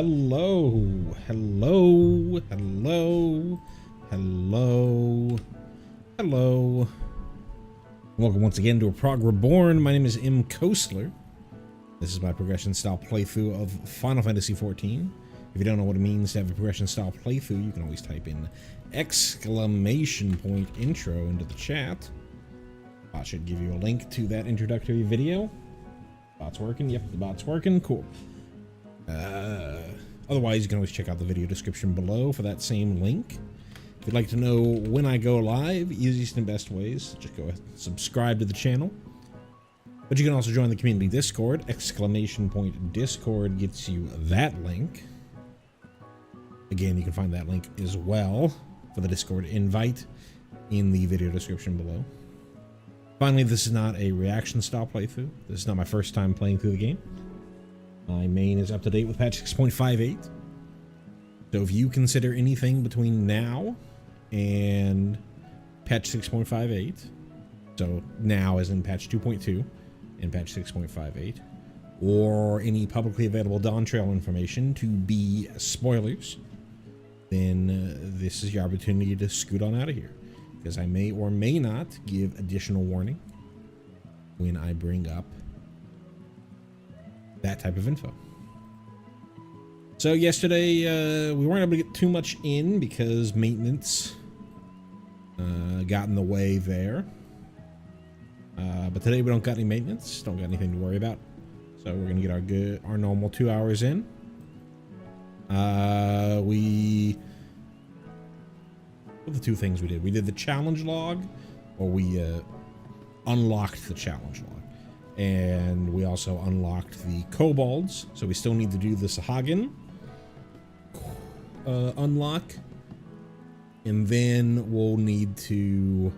Hello, hello, hello, hello, hello. Welcome once again to a Prog Reborn. My name is M. Kosler. This is my progression style playthrough of Final Fantasy XIV. If you don't know what it means to have a progression style playthrough, you can always type in exclamation point intro into the chat. I should give you a link to that introductory video. Bot's working? Yep, the bot's working. Cool. Otherwise, you can always check out the video description below for that same link. If you'd like to know when I go live, easiest and best ways, just go ahead and subscribe to the channel. But you can also join the community Discord. Exclamation point Discord gets you that link. Again, you can find that link as well for the Discord invite in the video description below. Finally, this is not a reaction style playthrough. This is not my first time playing through the game. My main is up to date with patch 6.58. So if you consider anything between now and patch 6.58, so now as in patch 2.2 and patch 6.58, or any publicly available Dawn Trail information to be spoilers, then this is your opportunity to scoot on out of here, because I may or may not give additional warning when I bring up that type of info. So yesterday we weren't able to get too much in because maintenance got in the way there. But today we don't got any maintenance, don't got anything to worry about. So we're gonna get our normal 2 hours in. What are the two things we did? We did the challenge log, or we unlocked the challenge log. And we also unlocked the kobolds, so we still need to do the Sahagin unlock. And then we'll need to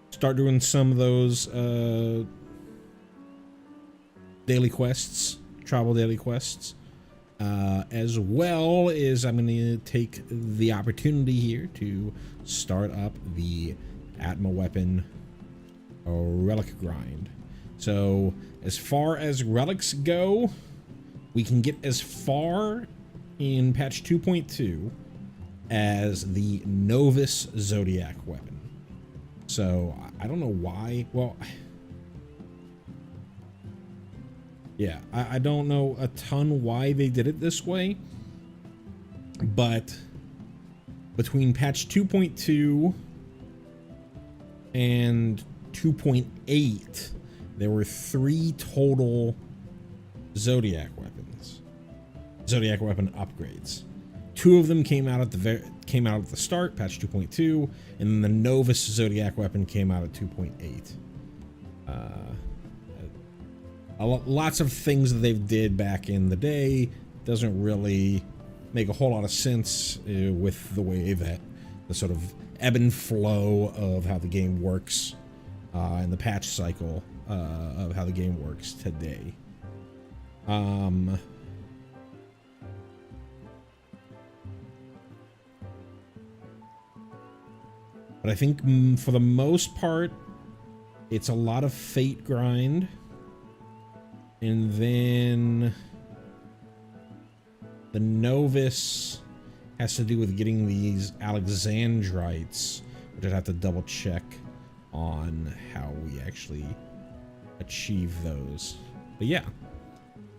start doing some of those daily quests, tribal daily quests. As well as I'm going to take the opportunity here to start up the Atma weapon relic grind. So as far as relics go, we can get as far in patch 2.2 as the Novice Zodiac weapon. So I don't know why. Well, yeah, I don't know a ton why they did it this way, but between patch 2.2 and 2.8, there were 3 total Zodiac weapons, Zodiac weapon upgrades. 2 of them came out at the start, patch 2.2, and then the Novice Zodiac weapon came out at 2.8. Lots of things that they've did back in the day doesn't really make a whole lot of sense with the way that the sort of ebb and flow of how the game works and the patch cycle of how the game works today. But I think for the most part, it's a lot of fate grind. And then the Novice has to do with getting these Alexandrites, which I'd have to double check on how we actually achieve those. But yeah,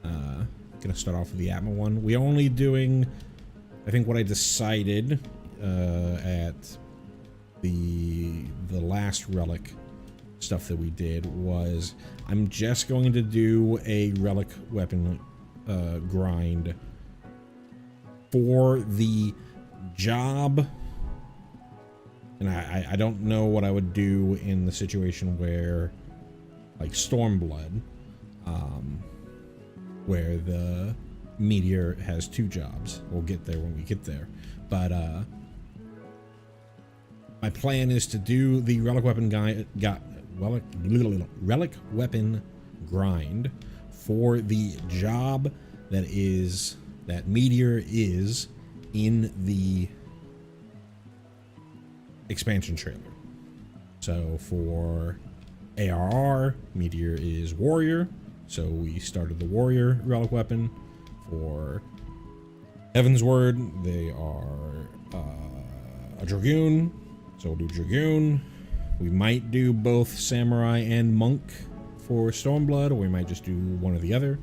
gonna start off with the Atma one. We're only doing, I think what I decided at the last relic stuff that we did was I'm just going to do a relic weapon grind for the job. And I don't know what I would do in the situation where, like Stormblood, where the meteor has 2 jobs. We'll get there when we get there. But my plan is to do the relic weapon relic weapon grind for the job that meteor is in the expansion trailer. So for ARR, meteor is warrior, so we started the warrior relic weapon. For Heaven's Word, they are a Dragoon, so we'll do Dragoon. We might do both Samurai and Monk for Stormblood, or we might just do one or the other.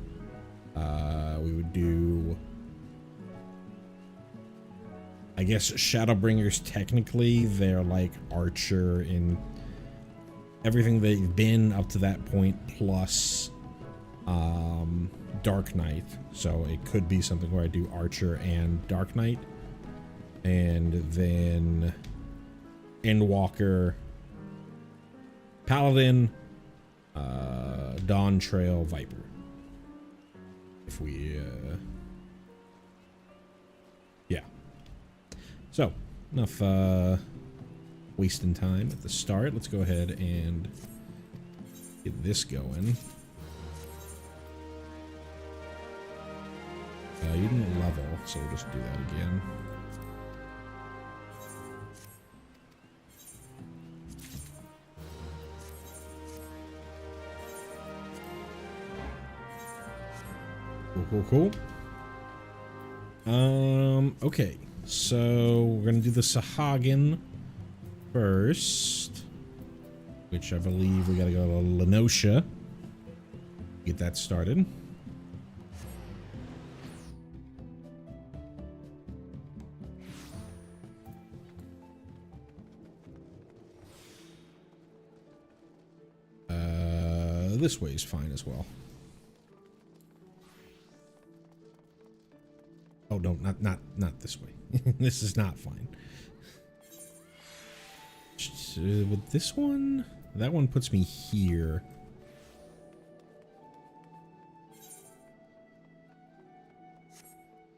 We would do, I guess, Shadowbringers, technically, they're like Archer in everything they've been up to that point, plus Dark Knight. So it could be something where I do Archer and Dark Knight. And then Endwalker, Paladin, Dawn Trail, Viper. If we, yeah. So, enough wasting time at the start. Let's go ahead and get this going. You didn't level, so we'll just do that again. Cool. Okay. So we're gonna do the Sahagin first, which I believe we gotta go to Lenosha. Get that started. This way is fine as well. Oh no, not this way. This is not fine. With this one, that one puts me here.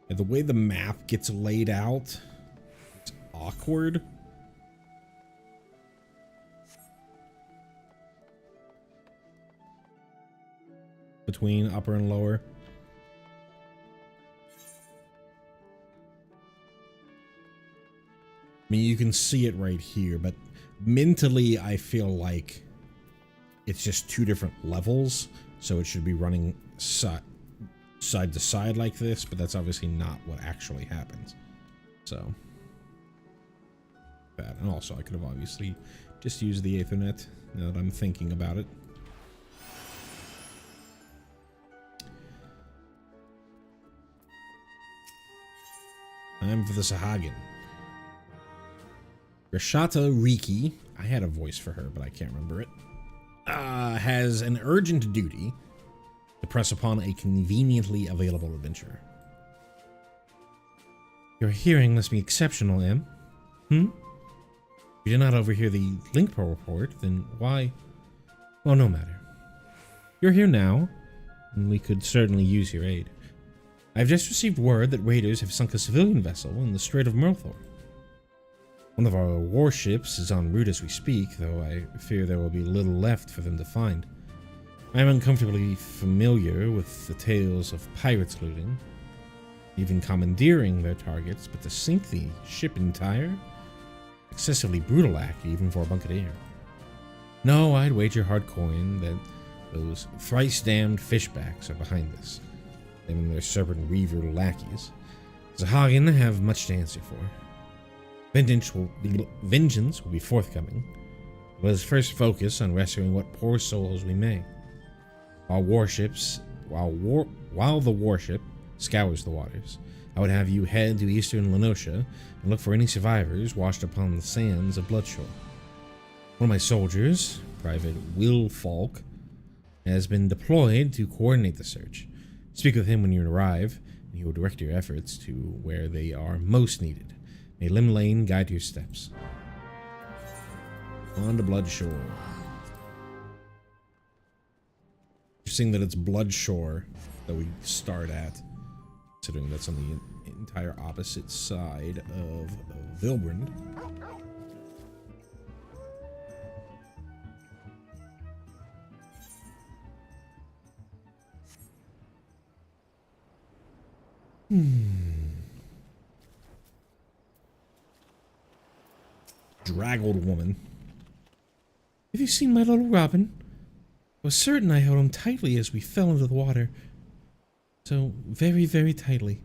And the way the map gets laid out, it's awkward. Between upper and lower. I mean, you can see it right here, but mentally I feel like it's just two different levels, so it should be running side to side like this, but that's obviously not what actually happens. So that, and also I could have obviously just used the Ethernet now that I'm thinking about it. Time for the Sahagin. Rashata Riki, I had a voice for her, but I can't remember it, has an urgent duty to press upon a conveniently available adventurer. Your hearing must be exceptional, Em. You did not overhear the Linkpo report, then why? Well, no matter. You're here now, and we could certainly use your aid. I've just received word that raiders have sunk a civilian vessel in the Strait of Murthor. One of our warships is en route as we speak, though I fear there will be little left for them to find. I am uncomfortably familiar with the tales of pirates looting, even commandeering their targets, but to sink the ship entire? Excessively brutal act, even for a buccaneer. No, I'd wager hard coin that those thrice-damned fishbacks are behind this. Them and their serpent reaver lackeys. Sahagin have much to answer for. Vengeance will be forthcoming. Let us first focus on rescuing what poor souls we may. While the warship scours the waters, I would have you head to eastern Lenosha and look for any survivors washed upon the sands of Bloodshore. One of my soldiers, Private Will Falk, has been deployed to coordinate the search. Speak with him when you arrive, and he will direct your efforts to where they are most needed. May Lim Lane guide your steps. On to Bloodshore. Interesting that it's Bloodshore that we start at, considering that's on the entire opposite side of Vilbrand. Draggled woman. Have you seen my little Robin? I was certain I held him tightly as we fell into the water. So very, very tightly.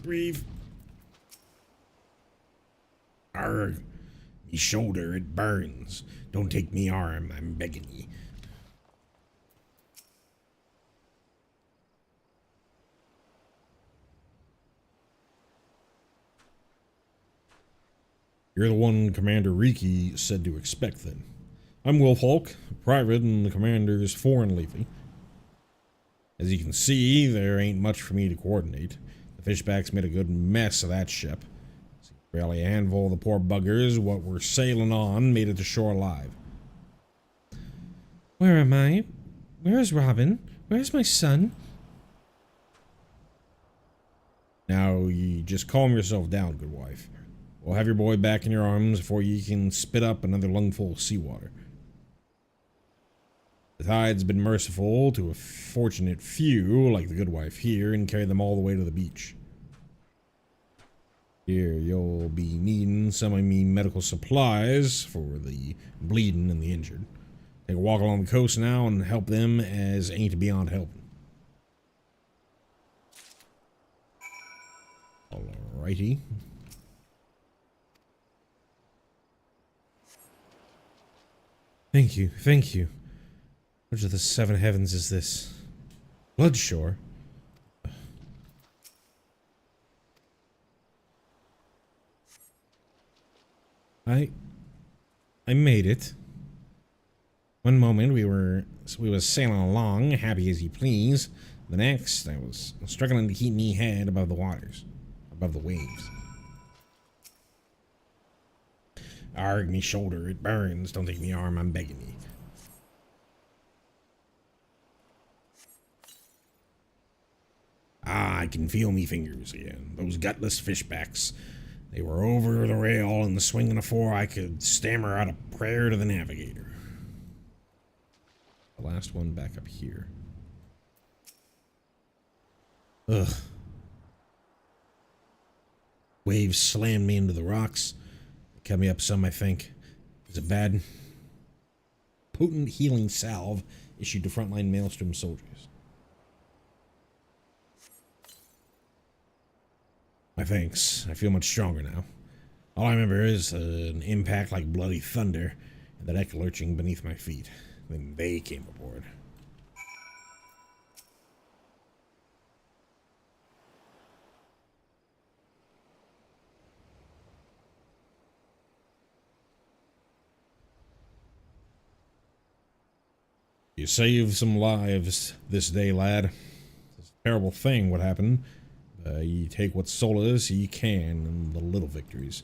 Breathe. Arrgh. Me shoulder, it burns. Don't take me arm, I'm begging ye. You're the one Commander Riki said to expect, then. I'm Wolf Hulk, private in the Commander's Foreign Levy. As you can see, there ain't much for me to coordinate. The fishbacks made a good mess of that ship. Barely a handful of the poor buggers what were sailing on made it to shore alive. Where am I? Where is Robin? Where's my son? Now, ye just calm yourself down, good wife. We'll have your boy back in your arms before you can spit up another lungful of seawater. The tide's been merciful to a fortunate few, like the good wife here, and carried them all the way to the beach. Here, you'll be needing some of me medical supplies for the bleeding and the injured. Take a walk along the coast now and help them as ain't beyond helping. Alrighty. Thank you, thank you. Which of the seven heavens is this? Bloodshore? I made it. One moment we was sailing along, happy as you please. The next, I was struggling to keep me head above the waters, above the waves. Arrgh, me shoulder, it burns. Don't take me arm, I'm begging ye. Ah, I can feel me fingers again. Those gutless fishbacks. They were over the rail and the swinging afore I could stammer out a prayer to the navigator. The last one back up here. Ugh. Waves slammed me into the rocks. Cut me up some, I think. Is it bad? Potent healing salve issued to frontline Maelstrom soldiers. My thanks. I feel much stronger now. All I remember is an impact like bloody thunder and the deck lurching beneath my feet. Then they came aboard. You saved some lives this day, lad. It's a terrible thing what happened. You take what solace you can in the little victories.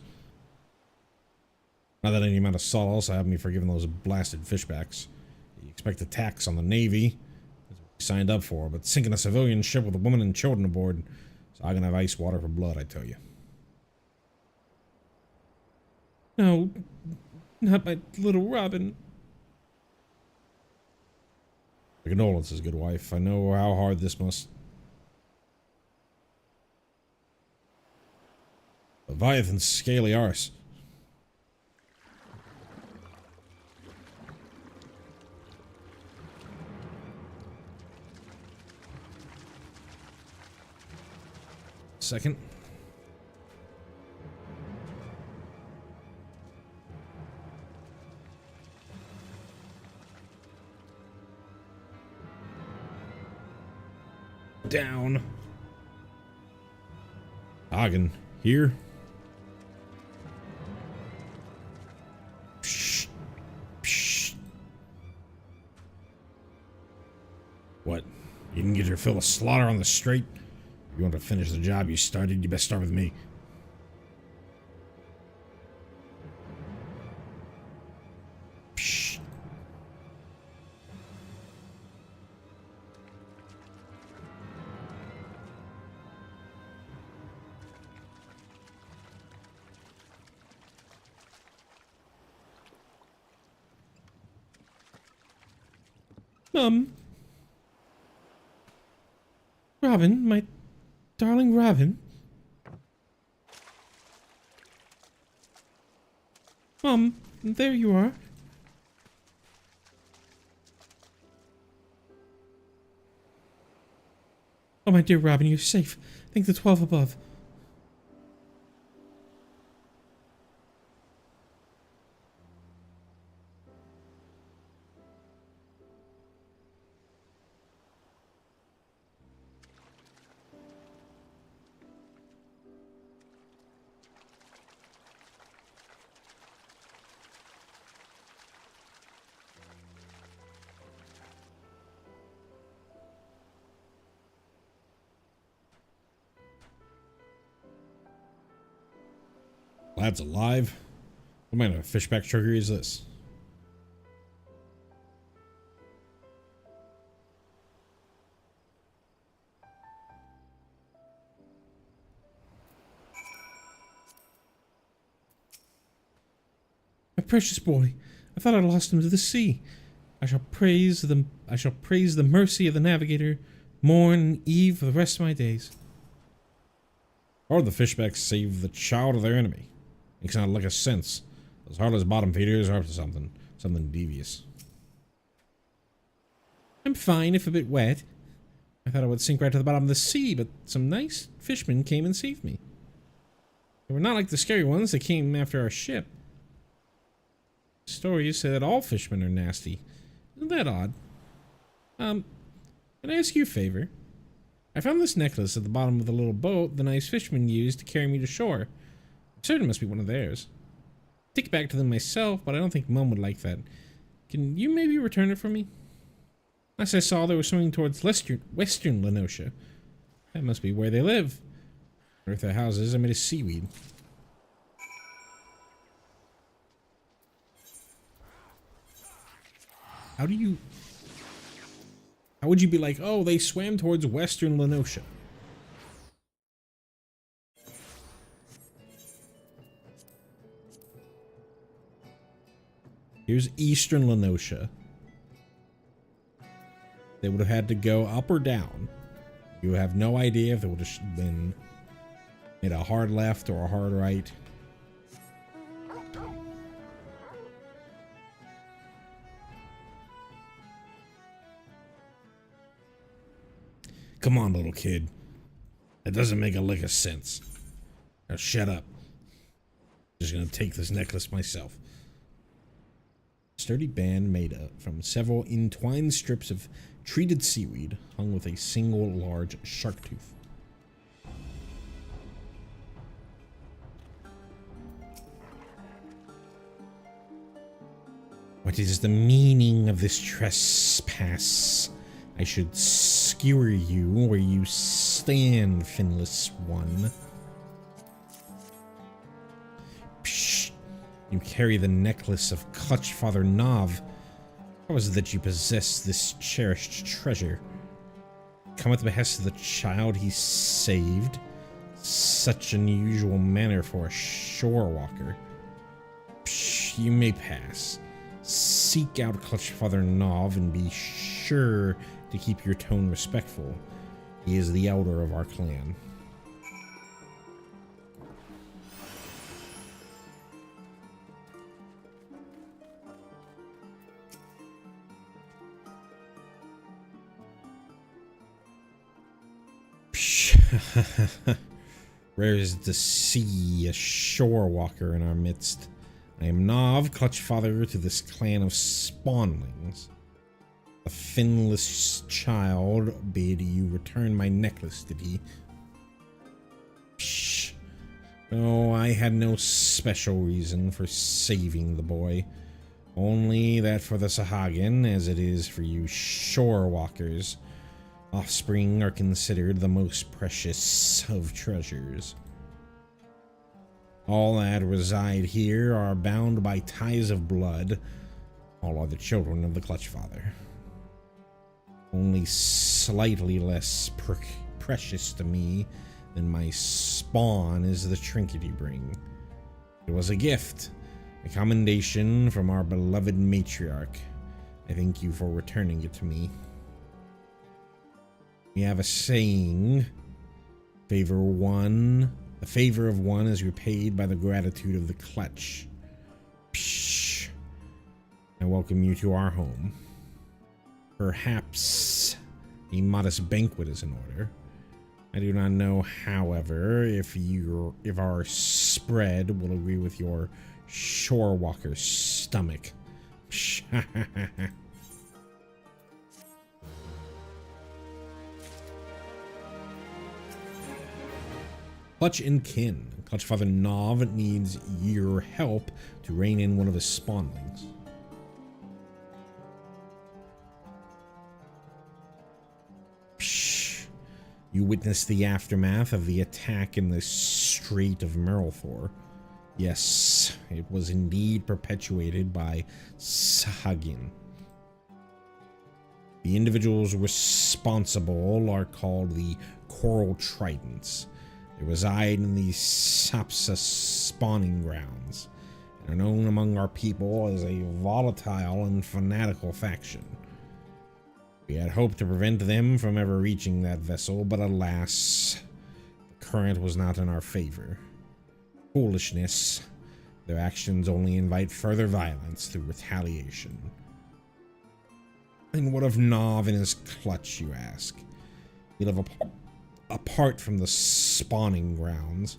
Not that any amount of solace I have me forgiving those blasted fishbacks. You expect attacks on the Navy. That's what we signed up for, but sinking a civilian ship with a woman and children aboard, so I can have ice water for blood, I tell you. No, not my little Robin. Condolences, good wife. I know how hard this must. Leviathan's scaly arse. Second. Down. Hagen, here. Psh, psh. What? You didn't get your fill of slaughter on the straight? If you want to finish the job you started, you best start with me. Psh. Robin, my darling Robin. There you are. Oh, my dear Robin, you're safe. Thank the 12 above. Lad's alive. What kind of fishback trickery is this? My precious boy, I thought I lost him to the sea. I shall praise the mercy of the navigator, morn and eve for the rest of my days. Or the fishbacks save the child of their enemy. Makes not like a sense. Those heartless bottom feeders are up to something devious. I'm fine if a bit wet. I thought I would sink right to the bottom of the sea, but some nice fishermen came and saved me. They were not like the scary ones that came after our ship. Stories say that all fishermen are nasty. Isn't that odd? Can I ask you a favor? I found this necklace at the bottom of the little boat the nice fishermen used to carry me to shore. I'm certain it must be one of theirs. I'd take it back to them myself, but I don't think Mum would like that. Can you maybe return it for me? Last I saw, they were swimming towards western Lenosha. That must be where they live. Or if their houses are made of seaweed. How would you be like, oh, they swam towards western Lenosha? Here's eastern Lenosha. They would have had to go up or down. You have no idea if they would have been made a hard left or a hard right. Come on, little kid. That doesn't make a lick of sense. Now shut up. I'm just gonna take this necklace myself. Sturdy band made up from several entwined strips of treated seaweed hung with a single large shark tooth. What is the meaning of this trespass? I should skewer you where you stand, finless one. Psh! You carry the necklace of Clutch Father Nav. How is it that you possess this cherished treasure? Come at the behest of the child he saved? Such unusual manner for a shore walker. Psh! You may pass. Seek out Clutch Father Nav and be sure to keep your tone respectful. He is the elder of our clan. Rare is to see a shore walker in our midst. I am Nav, Clutch Father to this clan of spawnlings. The finless child bid you return my necklace, did he? Psh. No, I had no special reason for saving the boy. Only that for the Sahagin, as it is for you shore walkers, offspring are considered the most precious of treasures. All that reside here are bound by ties of blood. All are the children of the Clutch Father. Only slightly less precious to me than my spawn is the trinket you bring. It was a gift, a commendation from our beloved matriarch. I thank you for returning it to me. We have a saying, the favor of one is repaid by the gratitude of the clutch. Psh. I welcome you to our home. Perhaps a modest banquet is in order. I do not know, however, if our spread will agree with your shore walker stomach. Clutch and kin. Clutch Father Nov needs your help to rein in one of his spawnlings. Psh. You witnessed the aftermath of the attack in the Strait of Merlthor. Yes, it was indeed perpetuated by Sahagin. The individuals responsible are called the Coral Tridents. They reside in the Sapsa spawning grounds and are known among our people as a volatile and fanatical faction. We had hoped to prevent them from ever reaching that vessel, but alas, the current was not in our favor. Foolishness. Their actions only invite further violence through retaliation. And what of Nov and his clutch, you ask? We live apart from the spawning grounds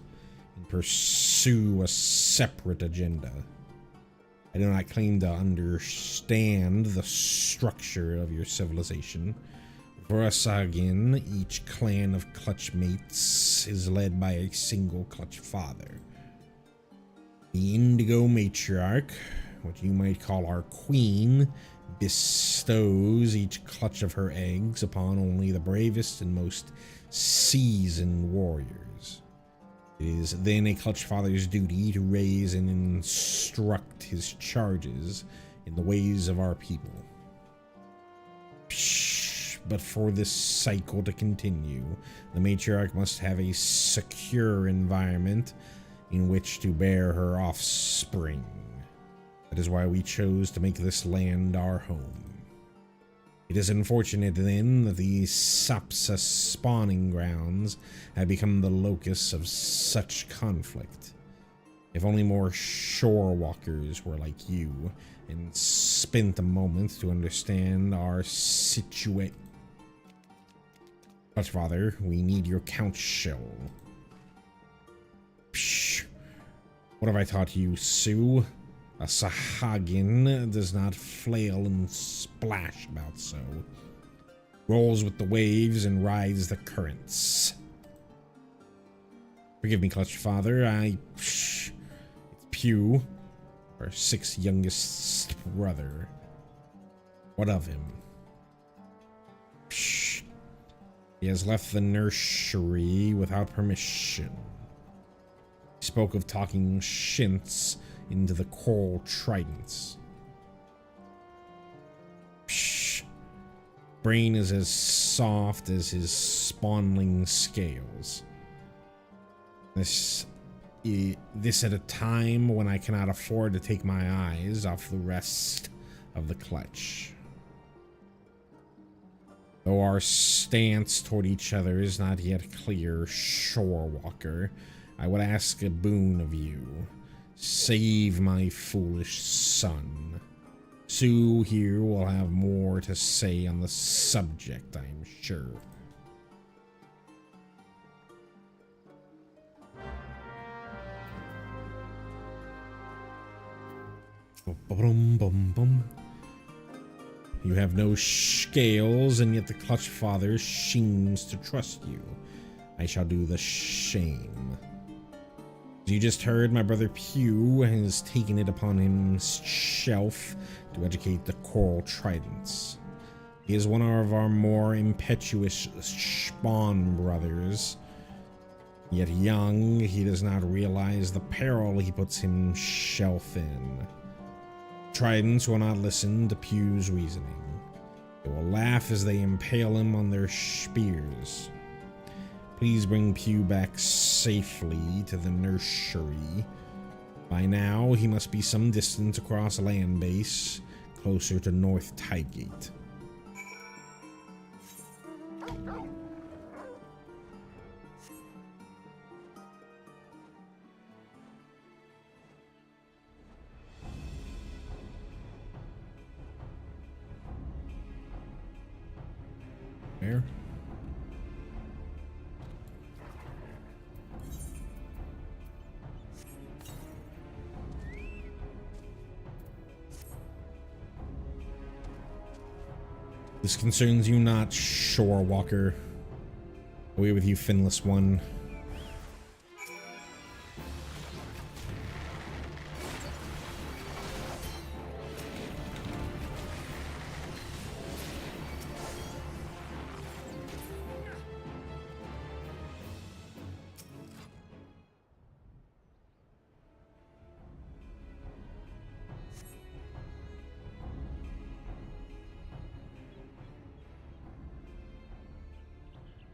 and pursue a separate agenda. I do not claim to understand the structure of your civilization. For us Sahagin, each clan of clutch mates is led by a single clutch father. The Indigo Matriarch, what you might call our queen, bestows each clutch of her eggs upon only the bravest and most seasoned warriors. It is then a clutch father's duty to raise and instruct his charges in the ways of our people. Psh, but for this cycle to continue, the matriarch must have a secure environment in which to bear her offspring. That is why we chose to make this land our home. It is unfortunate then that the Sapsa spawning grounds have become the locus of such conflict. If only more shore walkers were like you and spent a moment to understand our situation. But Father, we need your counsel. Psh, what have I taught you, Sue? A Sahagin does not flail and splash about so. Rolls with the waves and rides the currents. Forgive me, Clutch Father, it's Pew, our sixth youngest brother. What of him? Psh, he has left the nursery without permission. He spoke of talking shints into the Coral Tridents. Psh. Brain is as soft as his spawnling scales. This at a time when I cannot afford to take my eyes off the rest of the clutch. Though our stance toward each other is not yet clear, Shorewalker, I would ask a boon of you. Save my foolish son. Sue here will have more to say on the subject, I am sure. Bum, bum, bum. You have no scales, and yet the Clutch Father seems to trust you. I shall do the same. As you just heard, my brother Pew has taken it upon himself to educate the Coral Tridents. He is one of our more impetuous spawn brothers. Yet young, he does not realize the peril he puts himself in. Tridents will not listen to Pew's reasoning. They will laugh as they impale him on their spears. Please bring Pew back safely to the nursery. By now, he must be some distance across land base, closer to North Tidegate. There. This concerns you not, Shore Walker. Away with you, finless one.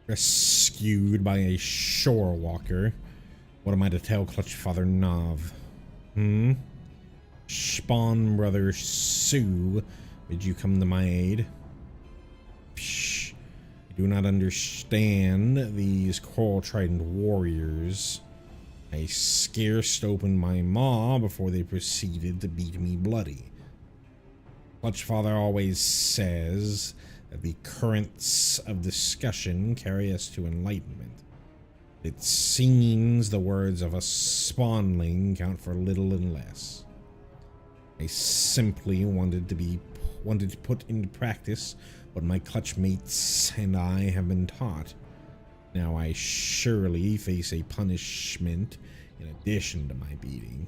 Rescued by a shore walker. What am I to tell Clutch Father Nav? Spawn Brother Sue, did you come to my aid? Psh, I do not understand these coral trident warriors. I scarce opened my maw before they proceeded to beat me bloody. Clutch Father always says that the currents of discussion carry us to enlightenment. It seems the words of a spawnling count for little and less. I simply wanted to put into practice what my clutch mates and I have been taught. Now I surely face a punishment in addition to my beating.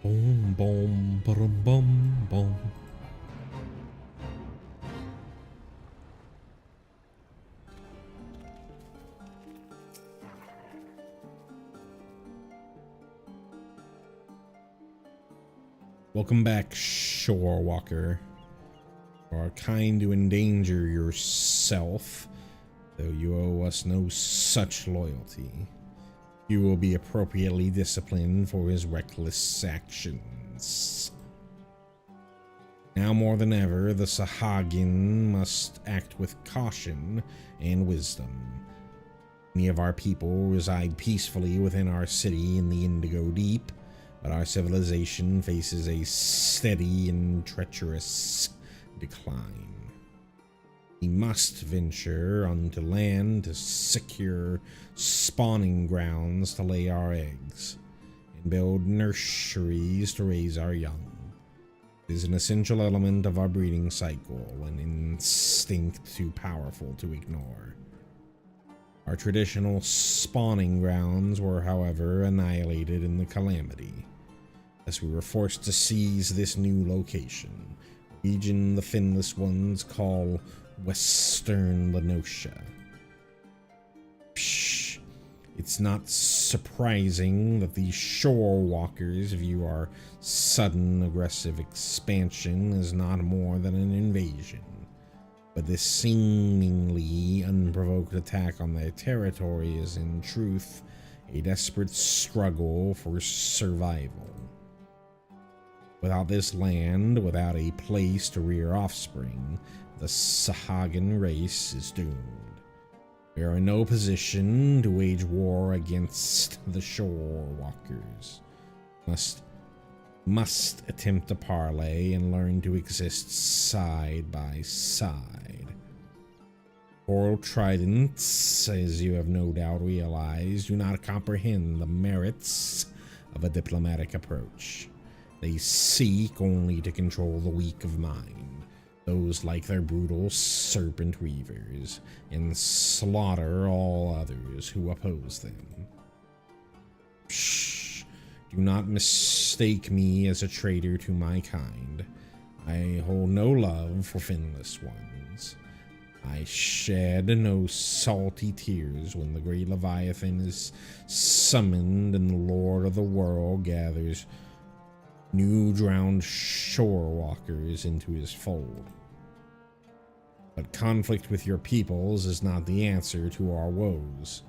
Boom, boom, boom, boom, boom. Welcome back, Shore Walker. You are kind to endanger yourself, though you owe us no such loyalty. You will be appropriately disciplined for his reckless actions. Now more than ever, the Sahagin must act with caution and wisdom. Many of our people reside peacefully within our city in the Indigo Deep, but our civilization faces a steady and treacherous decline. We must venture onto land to secure spawning grounds to lay our eggs, and build nurseries to raise our young. It is an essential element of our breeding cycle, an instinct too powerful to ignore. Our traditional spawning grounds were, however, annihilated in the calamity, as we were forced to seize this new location, a region the finless ones call Western Lenosha. Psh, it's not surprising that these shore walkers view our sudden aggressive expansion as not more than an invasion. But this seemingly unprovoked attack on their territory is in truth a desperate struggle for survival. Without this land, without a place to rear offspring, the Sahagin race is doomed. We are in no position to wage war against the shore walkers. Must attempt to parley and learn to exist side by side. Coral tridents, as you have no doubt realized, do not comprehend the merits of a diplomatic approach. They seek only to control the weak of mind, those like their brutal serpent weavers, and slaughter all others who oppose them. Shh. Do not mistake me as a traitor to my kind. I hold no love for finless ones. I shed no salty tears when the great Leviathan is summoned and the Lord of the world gathers new drowned shore walkers into his fold. But conflict with your peoples is not the answer to our woes.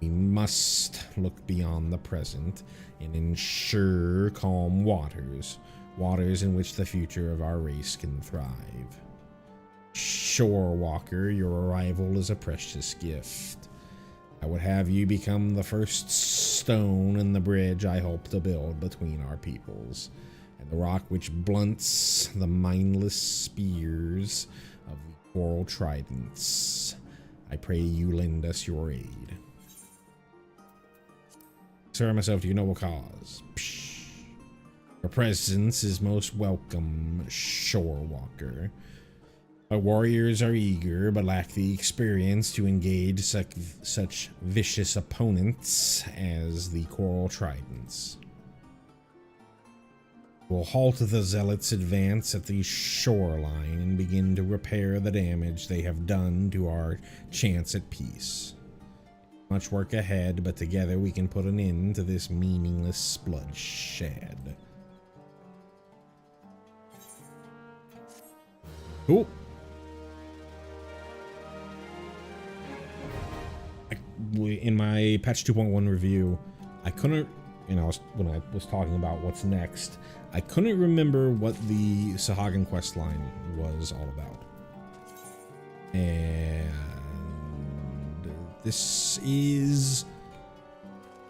We must look beyond the present and ensure calm waters in which the future of our race can thrive. Shore Walker, your arrival is a precious gift. I would have you become the first stone in the bridge I hope to build between our peoples, and the rock which blunts the mindless spears of the coral tridents. I pray you lend us your aid. surrender myself to your noble cause. Psh. Your presence is most welcome, shore walker. Our warriors are eager, but lack the experience to engage such vicious opponents as the coral tridents. We'll halt the zealots' advance at the shoreline and begin to repair the damage they have done to our chance at peace. Much work ahead, but together we can put an end to this meaningless bloodshed. Cool. In my patch 2.1 review, I couldn't, when I was talking about what's next, I couldn't remember what the Sahagin quest line was all about. And this is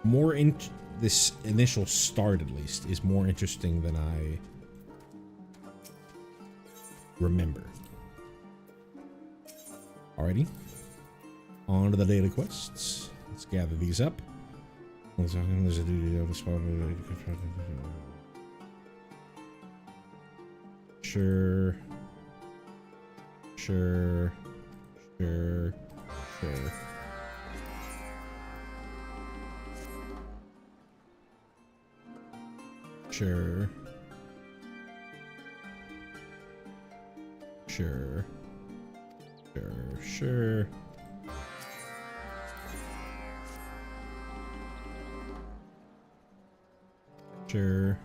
more this initial start, at least, is more interesting than I remember. Alrighty. On to the daily quests. Let's gather these up. Sure. Sure. Sure. Sure. Sure. Sure. Sure. Sure. Sure.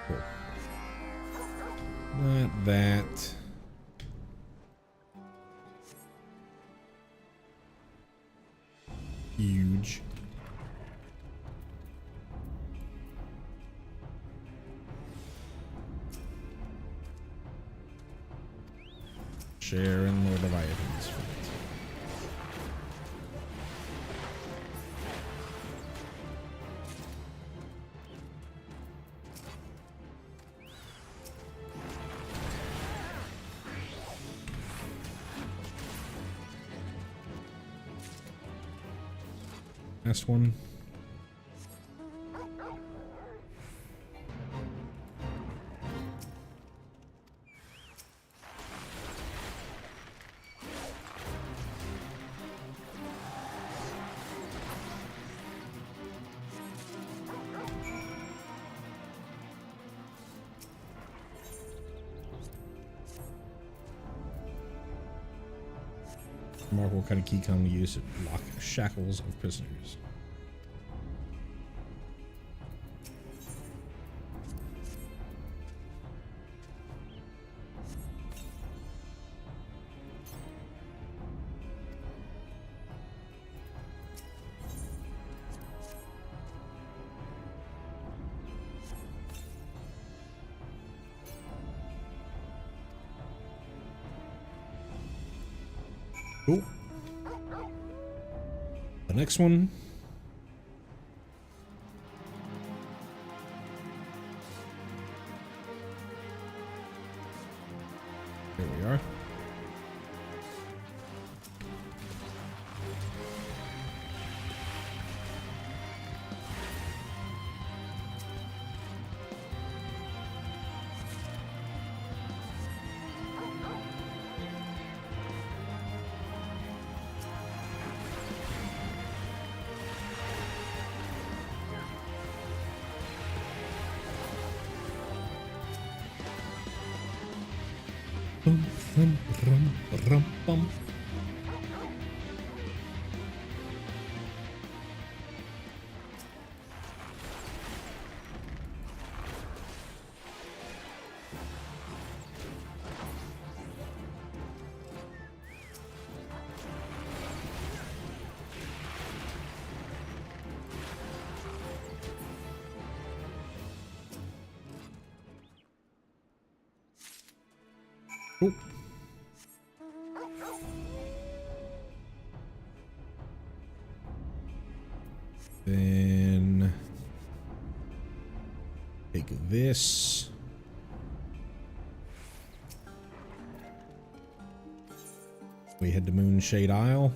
Cool. Not that. Huge. Share and Lord of Items. Last one. Mark what kind of key commonly used to lock shackles of prisoners. Cool. The next one. Here we are. Bum, rum, rum, rum, bum. Oh. Then take this. We head to Moonshade Isle.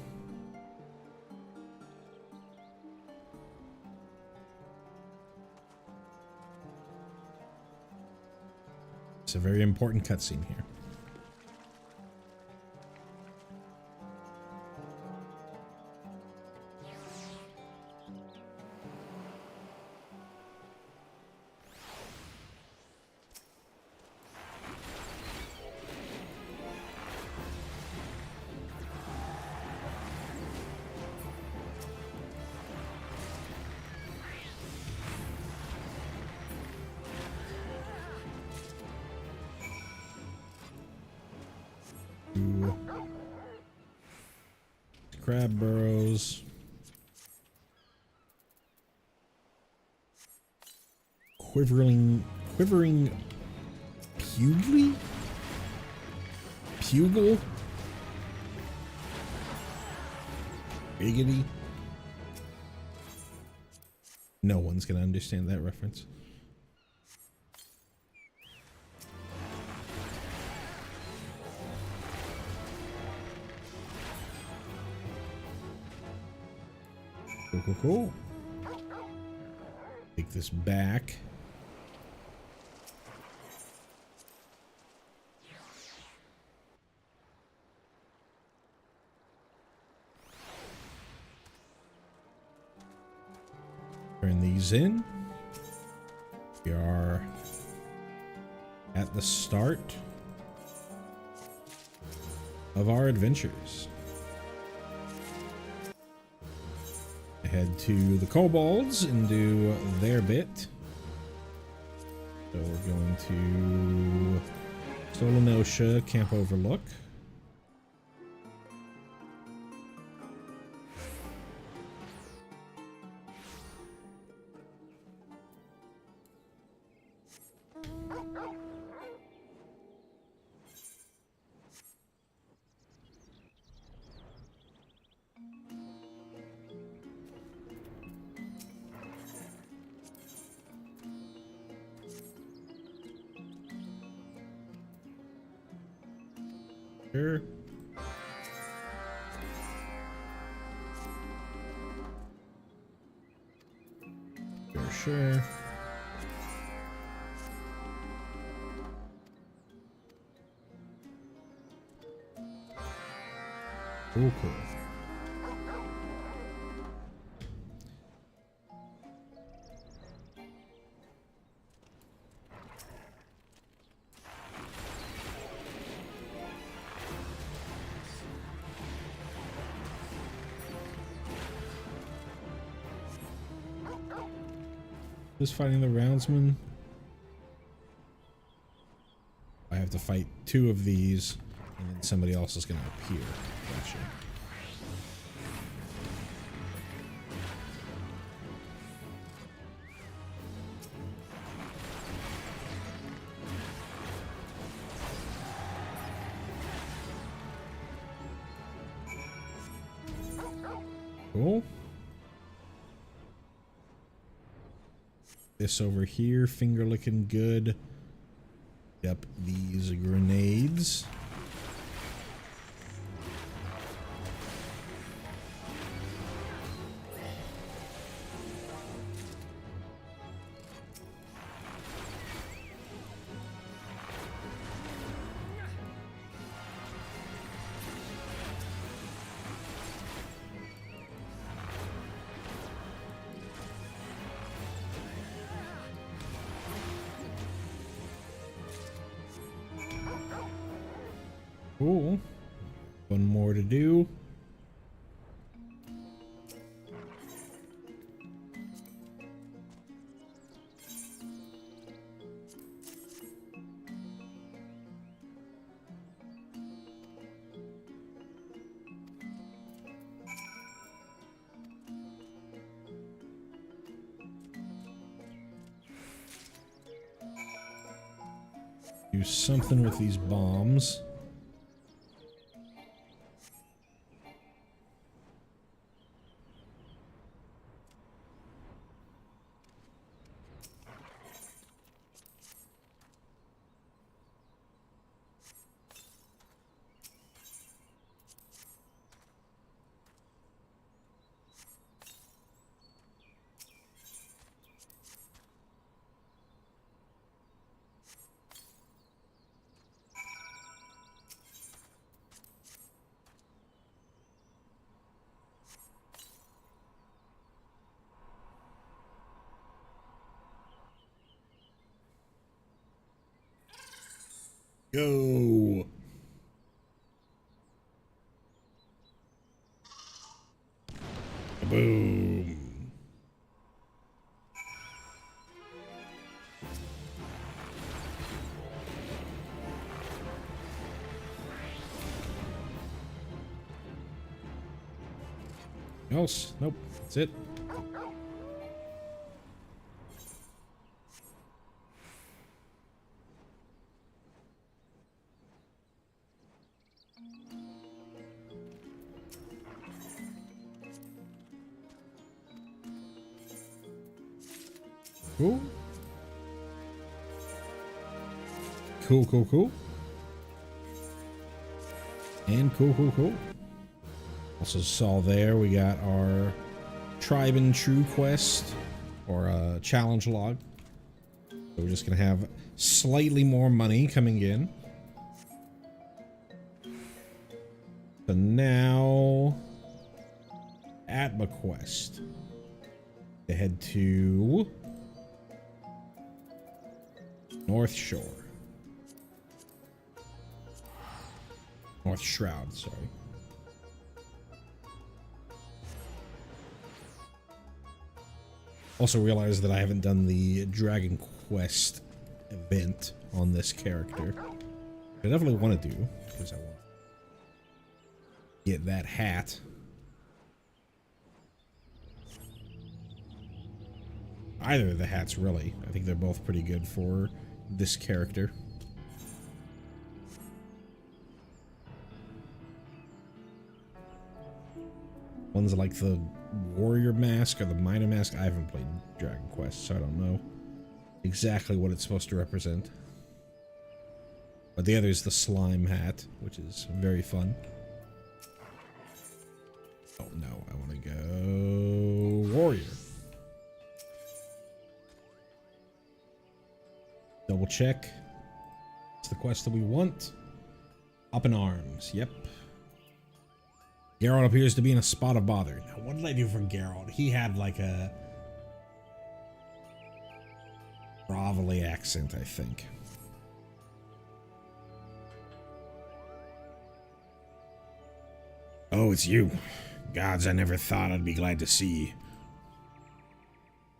It's a very important cutscene here. Crab burrows. Quivering pugly? Pugil? Biggity? No one's gonna understand that reference. Cool. Take this back. Turn these in. We are at the start of our adventures. Head to the kobolds and do their bit. So we're going to Solonosha Camp Overlook. Sure. Sure. Cool. Just fighting the roundsman. I have to fight 2 of these, and then somebody else is going to appear. Gotcha. Cool. This over here, finger licking good. Yep, these grenades. Cool. One more to do. Do something with these bombs. Go. Boom. Else? Nope. That's it. Cool. Cool. And cool. Also saw there we got our Tribe and True quest, or a challenge log. So we're just gonna have slightly more money coming in. So now, Atma quest. To head to North Shore. North Shroud, sorry. Also realized that I haven't done the Dragon Quest event on this character. I definitely want to do, because I want to get that hat. Either of the hats, really. I think they're both pretty good for this character. One's like the warrior mask or the miner mask. I haven't played Dragon Quest, so I don't know exactly what it's supposed to represent. But the other is the slime hat, which is very fun. Oh no, I want to go warrior. Double check. It's the quest that we want. Up in arms, yep. Geralt appears to be in a spot of bother. Now, what did I do for Geralt? He had like a Gravelly accent, I think. Oh, it's you. Gods, I never thought I'd be glad to see.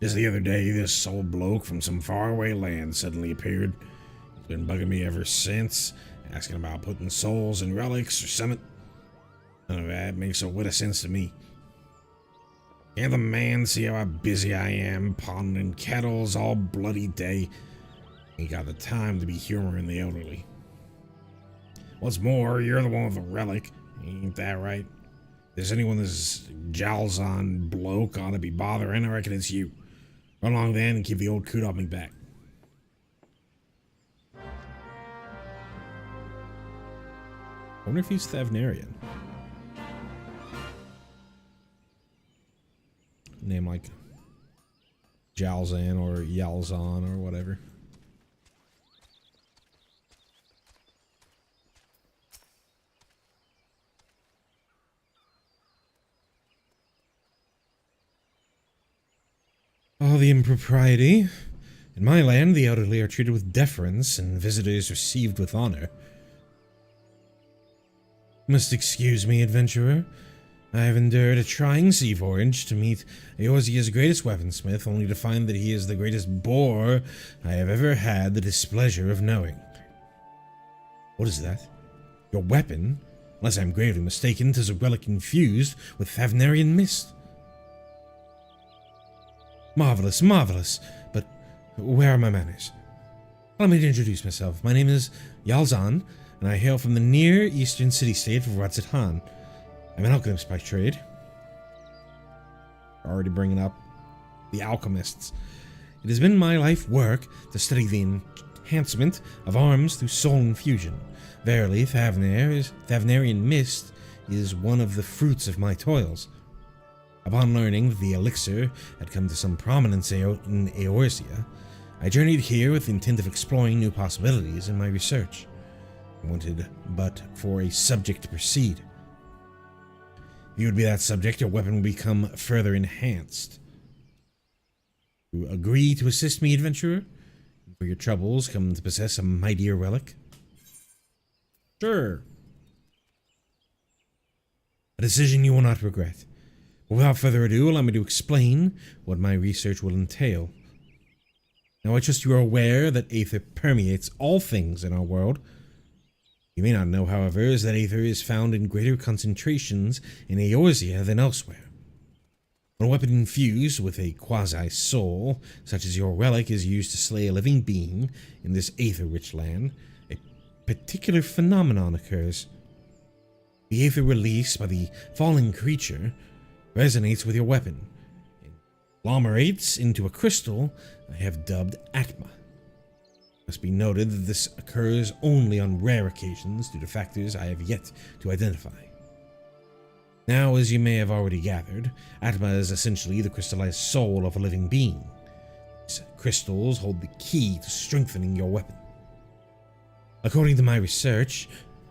Just the other day, this old bloke from some faraway land suddenly appeared. He's been bugging me ever since, asking about putting souls in relics or something. None of that makes a whit of sense to me. Can't the man see how busy I am, ponding kettles all bloody day? Ain't got the time to be humoring the elderly. What's more, you're the one with the relic. Ain't that right? If there's anyone this Jalzon bloke ought to be bothering, I reckon it's you. Run along then and keep the old coot off me back. I wonder if he's Thavnarian. Name like Jalzan or Yalzon or whatever. Oh, the impropriety. In my land, the elderly are treated with deference and visitors received with honor. Must excuse me, adventurer. I have endured a trying sea voyage to meet Eorzea's greatest weaponsmith, only to find that he is the greatest bore I have ever had the displeasure of knowing. What is that? Your weapon? Unless I am gravely mistaken, 'tis a relic infused with Thavnarian mist. Marvelous, marvelous, but where are my manners? Allow me to introduce myself. My name is Yalzan, and I hail from the near eastern city-state of Ratzithan. I'm an alchemist by trade. Already bringing up the alchemists. It has been my life work to study the enhancement of arms through soul infusion. Verily, Thavnarian mist is one of the fruits of my toils. Upon learning that the elixir had come to some prominence in Eorzea, I journeyed here with the intent of exploring new possibilities in my research. I wanted but for a subject to proceed. If you would be that subject, your weapon will become further enhanced. You agree to assist me, adventurer? For your troubles, come to possess a mightier relic? Sure. A decision you will not regret. But without further ado, allow me to explain what my research will entail. Now, I trust you are aware that aether permeates all things in our world. You may not know, however, is that aether is found in greater concentrations in Eorzea than elsewhere. When a weapon infused with a quasi-soul, such as your relic, is used to slay a living being in this aether-rich land, a particular phenomenon occurs. The aether released by the fallen creature resonates with your weapon and agglomerates into a crystal I have dubbed Atma. It must be noted that this occurs only on rare occasions due to factors I have yet to identify. Now, as you may have already gathered, Atma is essentially the crystallized soul of a living being. These crystals hold the key to strengthening your weapon. According to my research,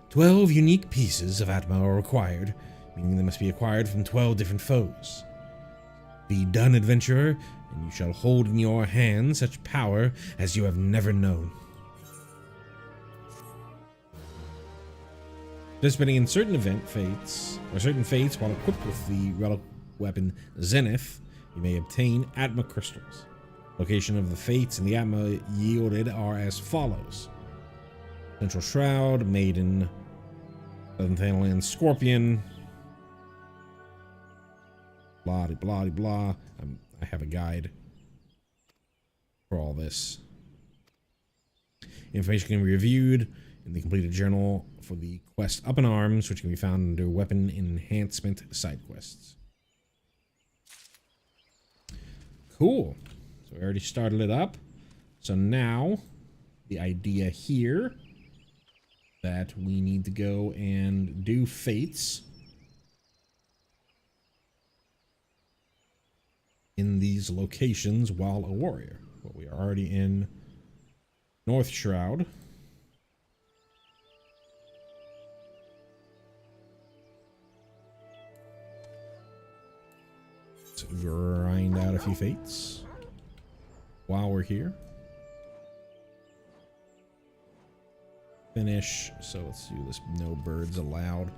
12 unique pieces of Atma are required, meaning they must be acquired from 12 different foes. Be done, adventurer, and you shall hold in your hand such power as you have never known. Participating in certain fates while equipped with the relic weapon Zenith, you may obtain Atma crystals. Location of the fates and the Atma yielded are as follows: Central Shroud, Maiden, Southern Thanaland, Scorpion, blah blah blah. I have a guide for all this. Information can be reviewed in the completed journal for the quest Up in Arms, which can be found under Weapon Enhancement side quests. Cool. So we already started it up. So now the idea here that we need to go and do fates in these locations while a warrior. Well, we are already in North Shroud. Let's grind out a few fates while we're here. Finish. So let's do this. No birds allowed.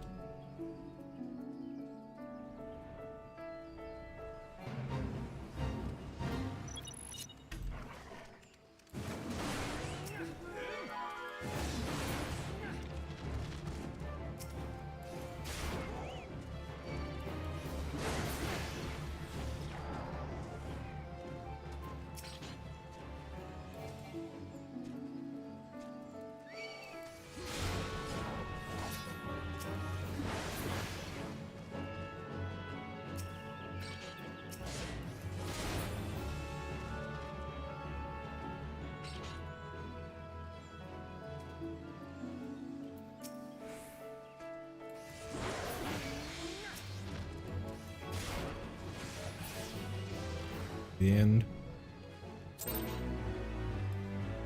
The end.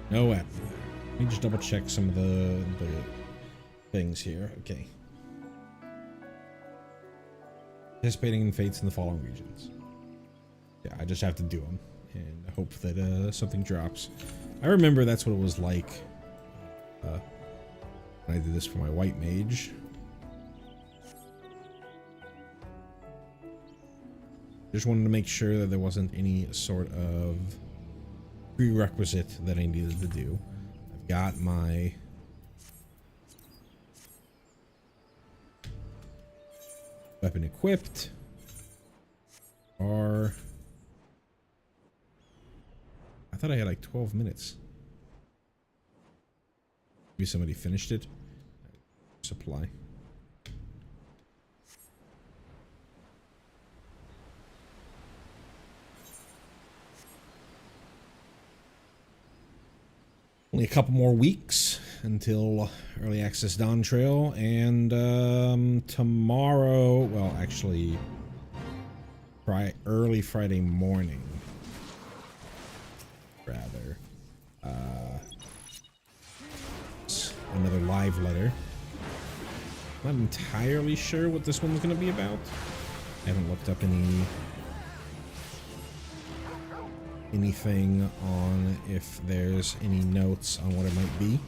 No Atma. Let me just double check some of the things here. Okay. Participating in fates in the following regions. Yeah, I just have to do them and hope that something drops. I remember that's what it was like when I did this for my white mage. Just wanted to make sure that there wasn't any sort of prerequisite that I needed to do. I've got my weapon equipped. I thought I had like 12 minutes. Maybe somebody finished it. Supply. Only a couple more weeks until Early Access Dawn Trail, and tomorrow, well, actually, early Friday morning, rather, another live letter. I'm not entirely sure what this one's going to be about. I haven't looked up anything on if there's any notes on what it might be.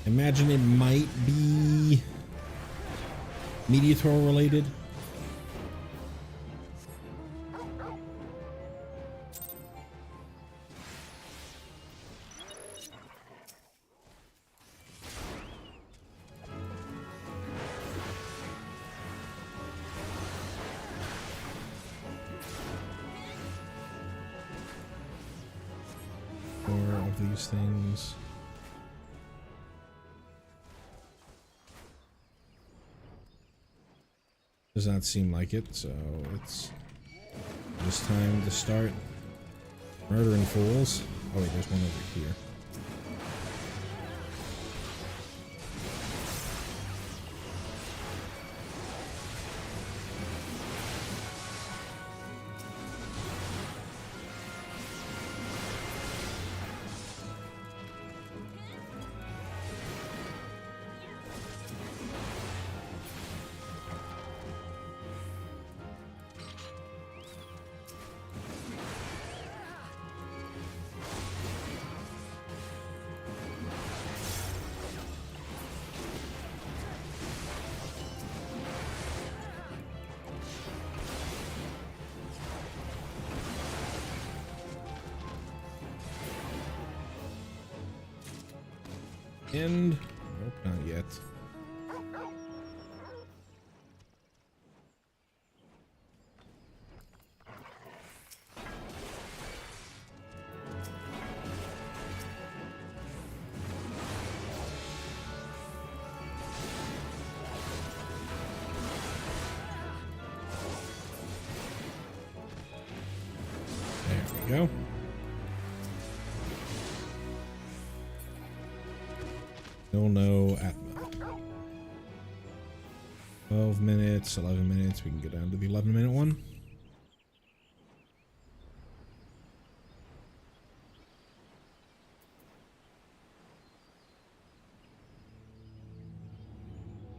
Imagine it might be Meteor related. Or of these things. Does not seem like it, so it's just time to start murdering fools. Oh wait, there's one over here. And nope, not yet. There we go. Still no Atma. 12 minutes, 11 minutes. We can go down to the 11-minute one.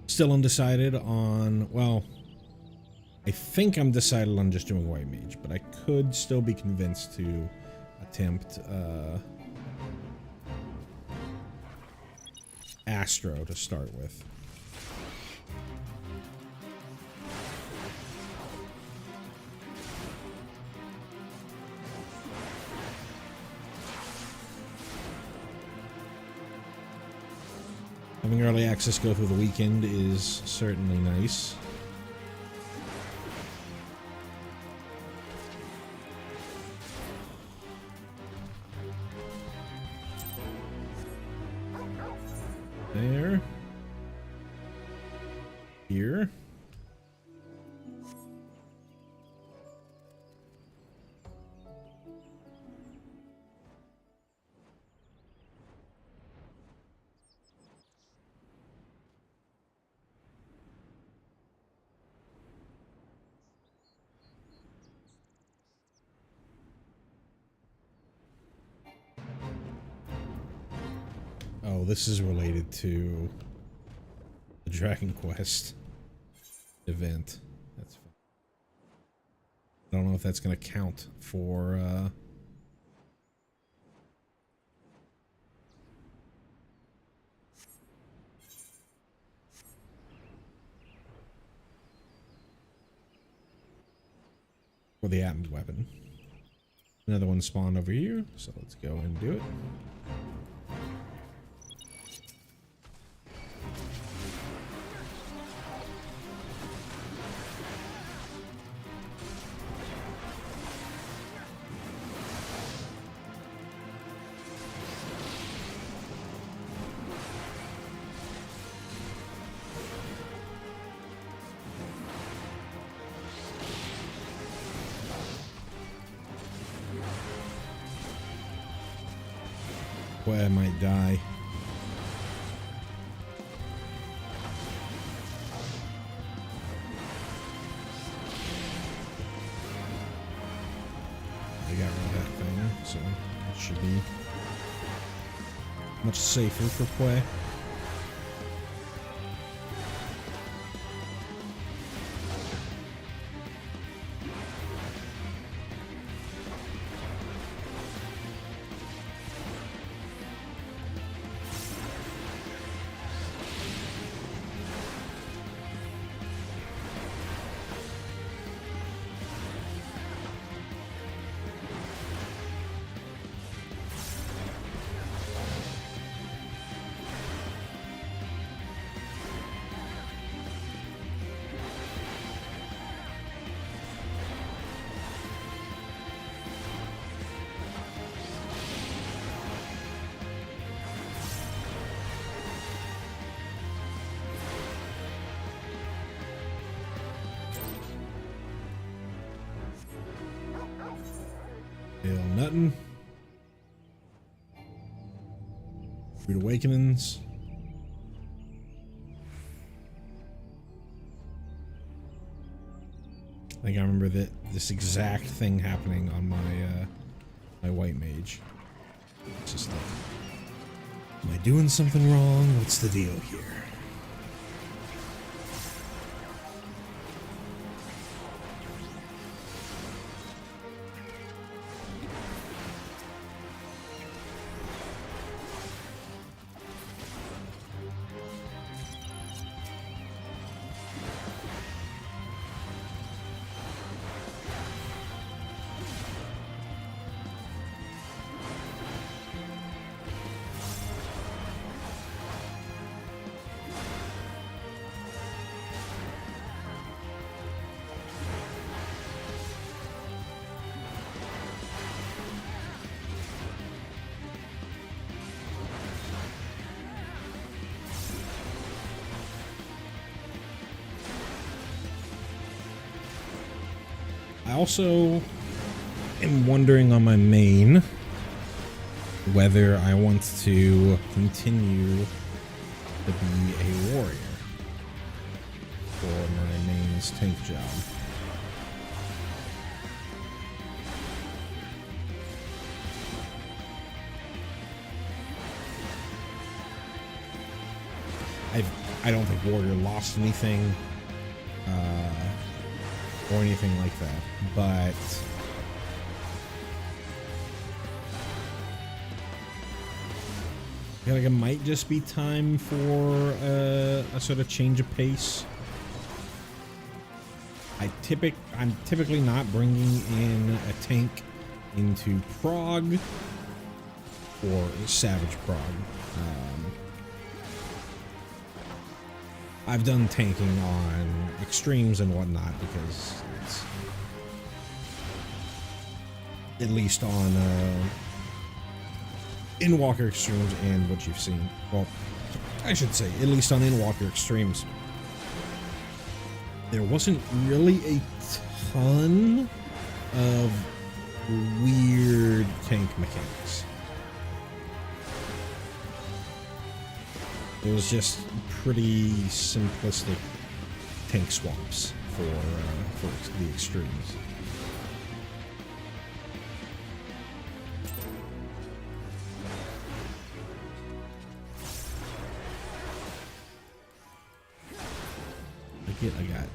Still undecided on, well, I think I'm decided on just doing White Mage, but I could still be convinced to attempt Astro to start with. Having early access go through the weekend is certainly nice. There. Here. Oh, this is related to the Dragon Quest event. That's fine. I don't know if that's going to count for the Atma weapon. Another one spawned over here, so let's go and do it. Boy, I might die. I got rid of that thing, so it should be much safer for play. Still nothing. Rude Awakenings. I think I remember that this exact thing happening on my my white mage. It's just like, am I doing something wrong? What's the deal here? I also am wondering on my main whether I want to continue to be a warrior for my main's tank job. I don't think warrior lost anything. Or anything like that, but I feel like it might just be time for a sort of change of pace. I'm typically not bringing in a tank into Prog or Savage Prog. I've done tanking on extremes and whatnot because it's at least on in-walker extremes and what you've seen. Well, I should say at least on in-walker extremes. There wasn't really a ton of weird tank mechanics. It was just pretty simplistic tank swaps for the extremes. I got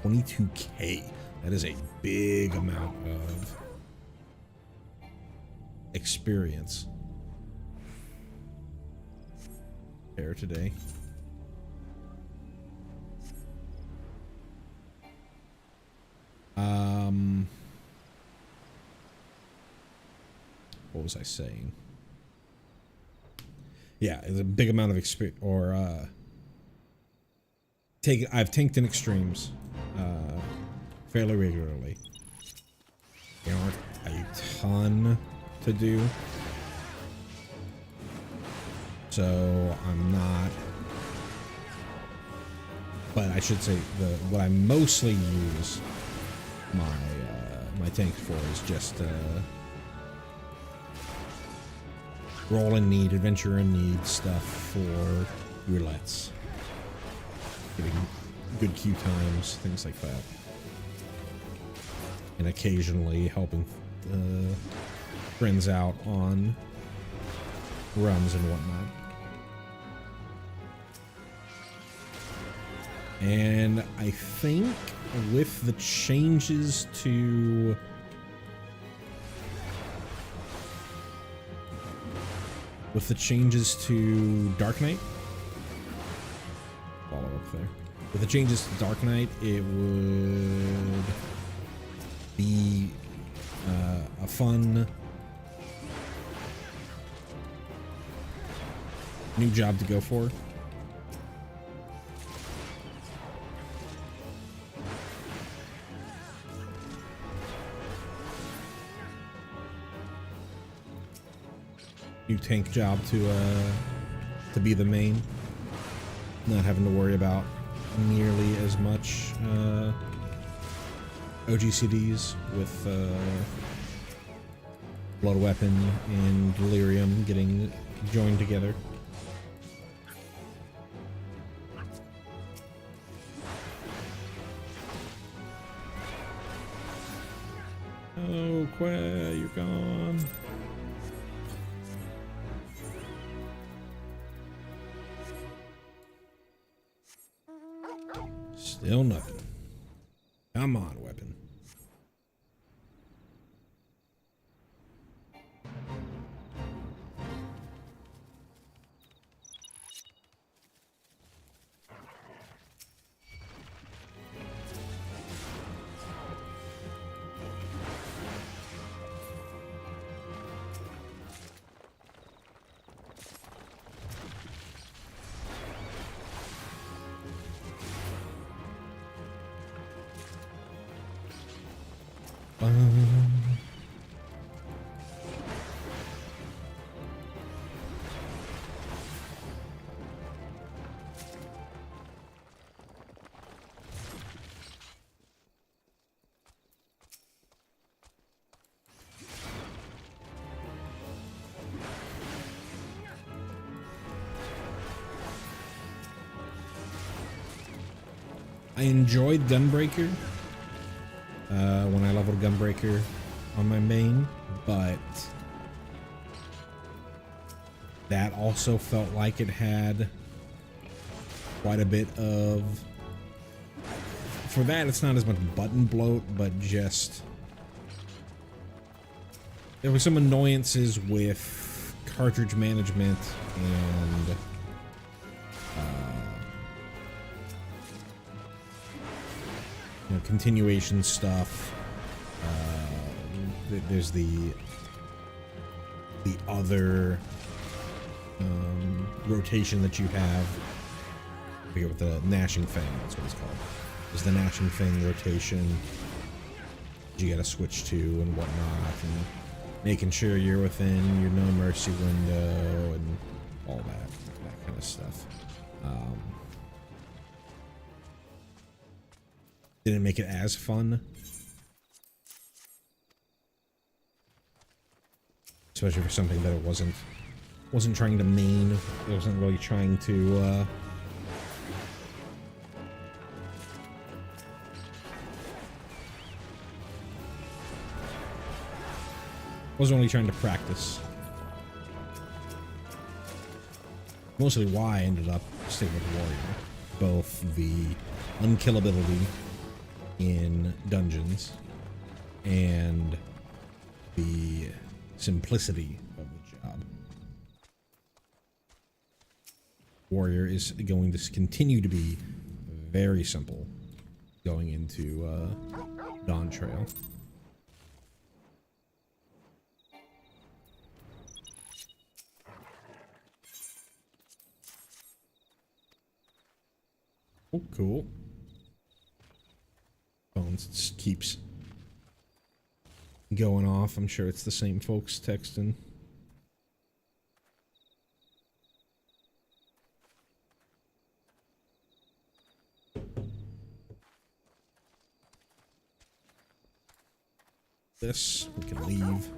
22k. That is a big amount of experience. Here today. What was I saying? Yeah, it's a big amount of experience. Or I've tanked in extremes fairly regularly. There aren't a ton to do. So I'm not, but I should say what I mostly use my tank for is just roll and need, adventure and need stuff for roulettes, getting good queue times, things like that, and occasionally helping friends out on runs and whatnot. And I think with the changes to Dark Knight, follow up there. With the changes to Dark Knight, it would be a fun new job to go for. New tank job to be the main, not having to worry about nearly as much OGCDs with Blood Weapon and Delirium getting joined together. Oh, Quay, you're gone. Still nothing. Come on, weapon. I enjoyed Gunbreaker when I leveled Gunbreaker on my main, but that also felt like it had quite a bit of, for that it's not as much button bloat, but just there were some annoyances with cartridge management and continuation stuff. There's the other rotation that you have. I forget what the Gnashing Fang, that's what it's called. There's the Gnashing Fang rotation you gotta switch to and whatnot, and making sure you're within your No Mercy window and all that kind of stuff. Didn't make it as fun, especially for something that it wasn't trying to main. It wasn't really trying to wasn't really trying to practice. Mostly why I ended up sticking with Warrior, both the unkillability in dungeons and the simplicity of the job. Warrior is going to continue to be very simple going into Dawn Trail. Oh, cool. Phone just keeps going off. I'm sure it's the same folks texting. This, we can leave.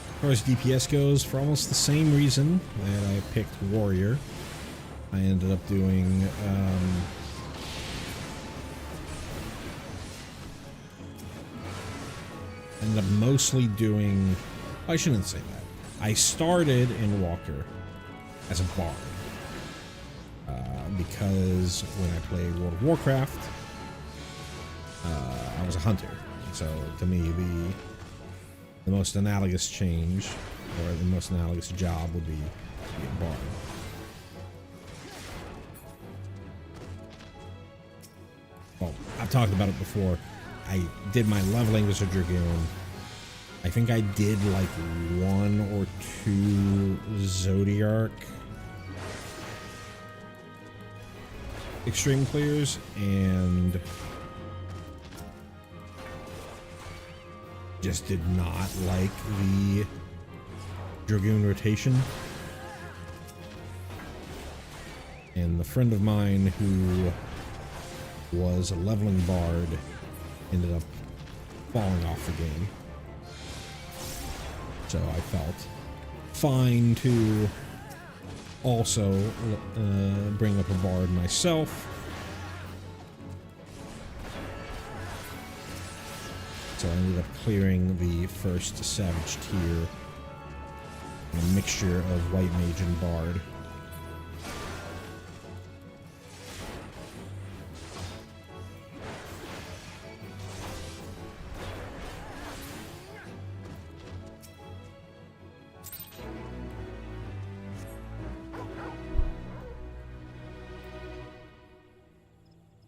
As far as DPS goes, for almost the same reason that I picked Warrior, I ended up doing mostly doing, I shouldn't say that. I started in Walker as a bard because when I played World of Warcraft, I was a hunter. So to me, the most analogous change, or the most analogous job, would be to be a bard. Well, I've talked about it before. I did my leveling as a Dragoon. I think I did like 1 or 2 Zodiac extreme clears and just did not like the Dragoon rotation. And the friend of mine who was a leveling bard ended up falling off the game. So I felt fine to also bring up a bard myself. So I ended up clearing the first Savage tier in a mixture of White Mage and Bard.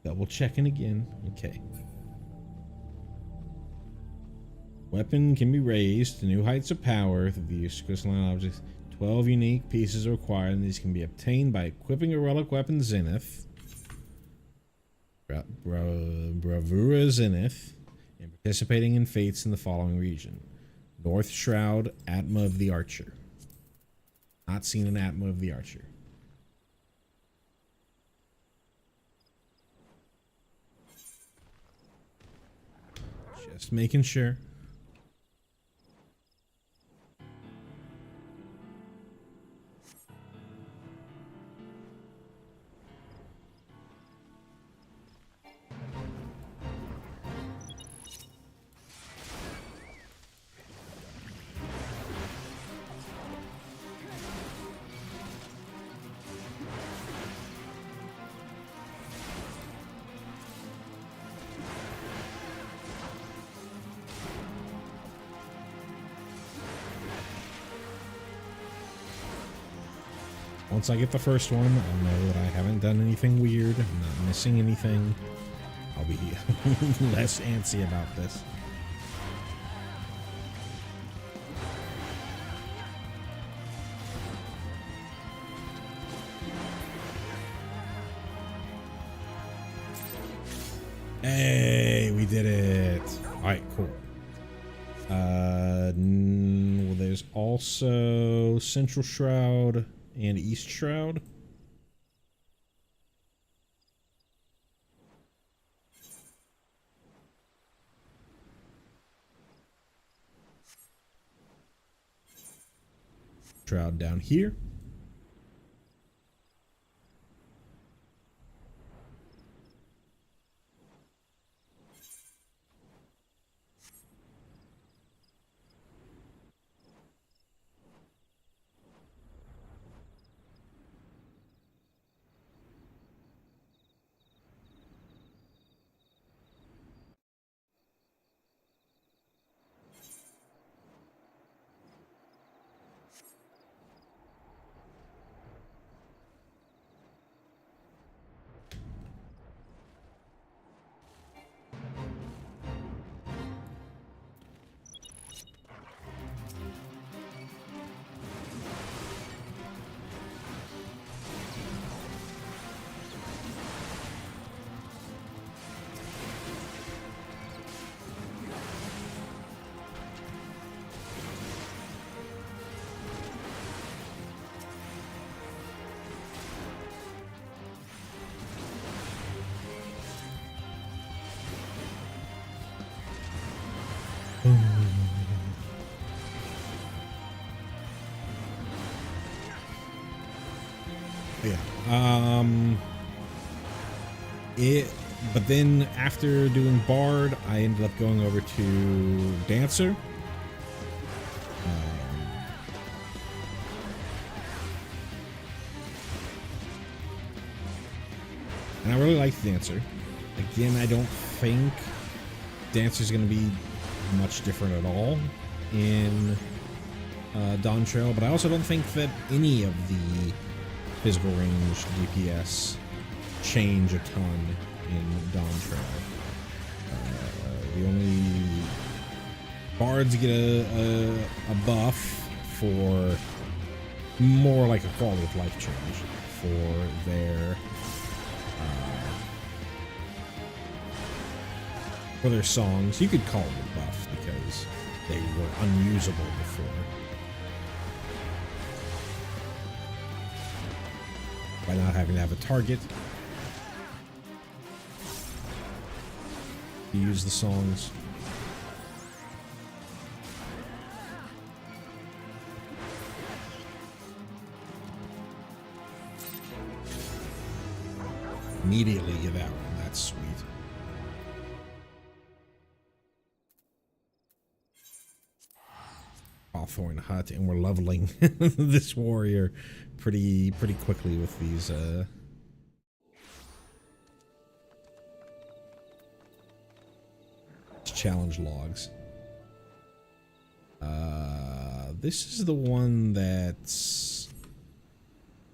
Double checking again. Okay. Weapon can be raised to new heights of power through the use of crystalline objects. 12 unique pieces are required, and these can be obtained by equipping a relic weapon Zenith, Bravura Zenith, and participating in fates in the following region: North Shroud, Atma of the Archer. Not seen an Atma of the Archer. Just making sure. Once I get the first one, I'll know that I haven't done anything weird, I'm not missing anything. I'll be less antsy about this. Hey, we did it. Alright, cool. Well, there's also Central Shroud and East Shroud. Shroud down here. But then after doing Bard, I ended up going over to Dancer. And I really liked Dancer. Again, I don't think Dancer's going to be much different at all in Dawn Trail, but I also don't think that any of the physical range DPS change a ton in Dawn Trail. The only Bards get a buff for more like a quality of life change for their songs. You could call it a buff because they were unusable before. By not having to have a target to use the songs. Immediately get that one. That's sweet. Hawthorne Hut, and we're leveling this warrior pretty quickly with these challenge logs. This is the one that's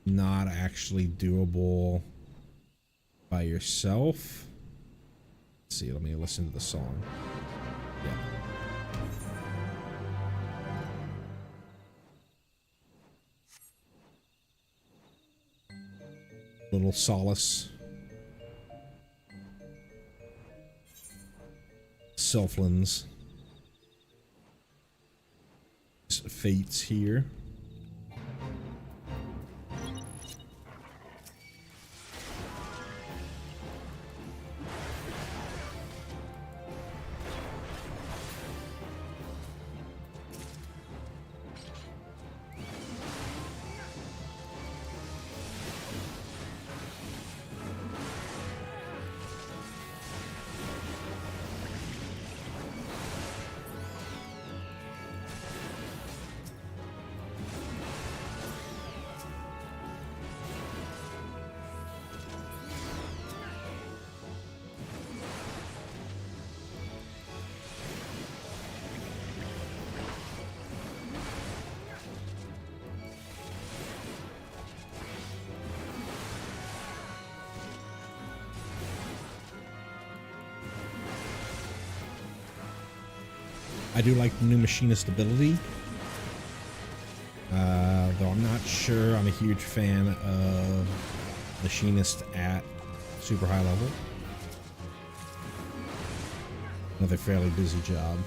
not actually doable by yourself. Let's see, let me listen to the song. Yeah. Little solace. Selflands. Fates here. I do like the new machinist ability, though I'm not sure I'm a huge fan of machinist at super high level. Another fairly busy job.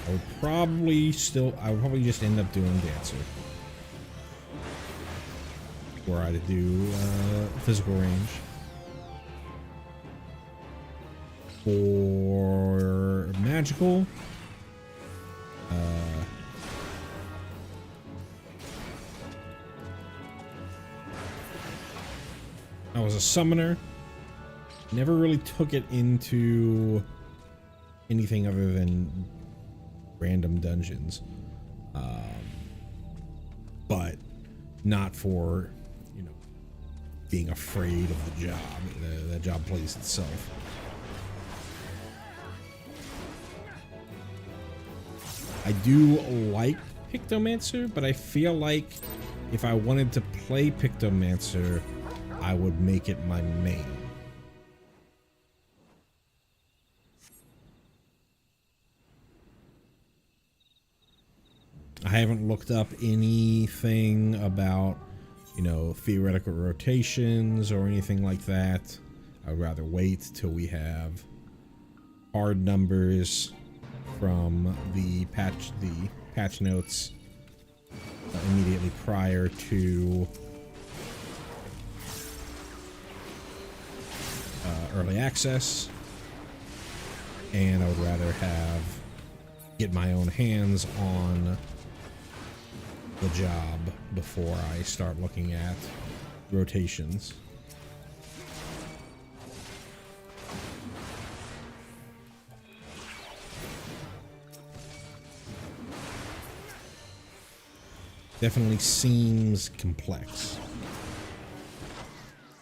I would probably just end up doing dancer, where I'd do physical range. For magical, I was a summoner. Never really took it into anything other than random dungeons, but not for, you know, being afraid of the job. The job plays itself. I do like Pictomancer, but I feel like if I wanted to play Pictomancer, I would make it my main. I haven't looked up anything about, you know, theoretical rotations or anything like that. I would rather wait till we have hard numbers from the patch notes immediately prior to early access, and I would rather get my own hands on the job before I start looking at rotations. Definitely seems complex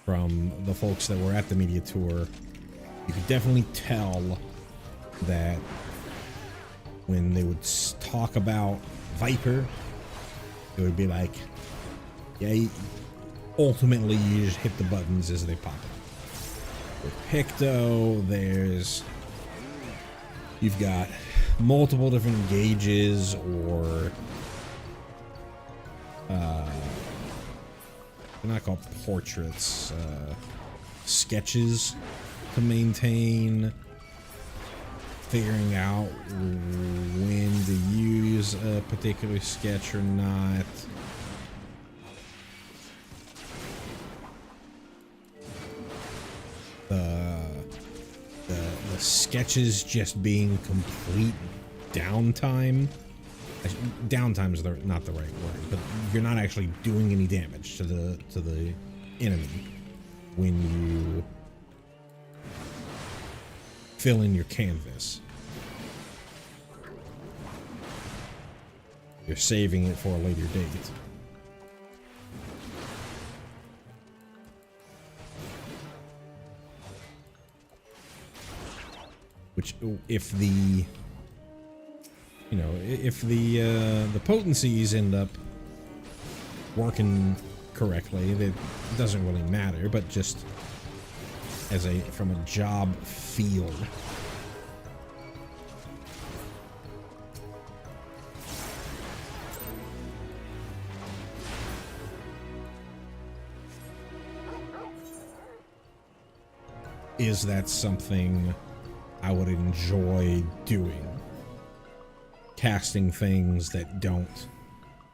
from the folks that were at the media tour. You could definitely tell that when they would talk about Viper, it would be like, yeah, ultimately you just hit the buttons as they pop up. With Picto, there's You've got multiple different gauges or they're not called portraits, sketches to maintain, figuring out when to use a particular sketch or not. The sketches just being complete downtime. Downtime is not the right word, but you're not actually doing any damage to the enemy when you fill in your canvas. You're saving it for a later date. Which, if the potencies end up working correctly, that doesn't really matter. But just from a job feel, is that something I would enjoy doing? Casting things that don't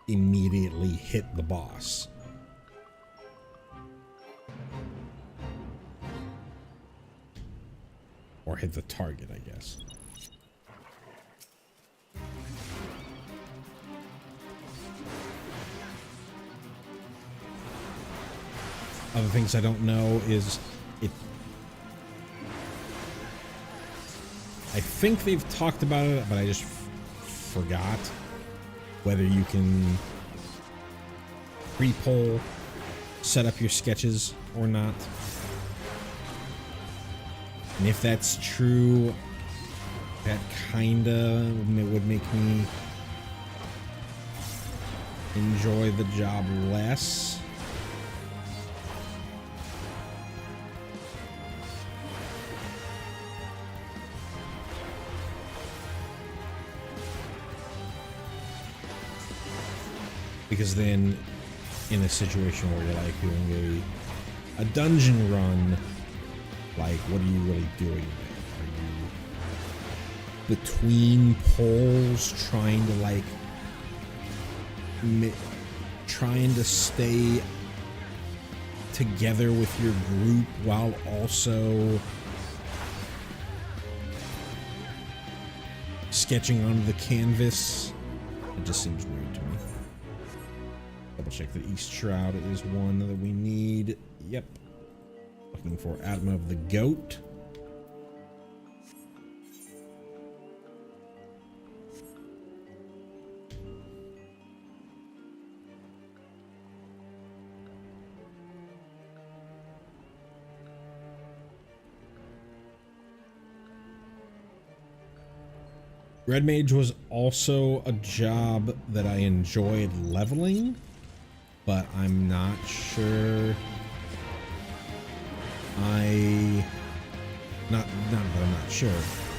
immediately hit the boss. Or hit the target, I guess. Other things I don't know is I think they've talked about it, but I just forgot whether you can pre-poll set up your sketches or not. And if that's true, that kinda would make me enjoy the job less. Because then, in a situation where you're like doing a dungeon run, like, what are you really doing there? Are you between polls trying to like trying to stay together with your group while also sketching onto the canvas? It just seems weird to me. Double check the East Shroud is one that we need. Yep. Looking for Atma of the Goat. Red Mage was also a job that I enjoyed leveling, but I'm not sure. Not that I'm not sure.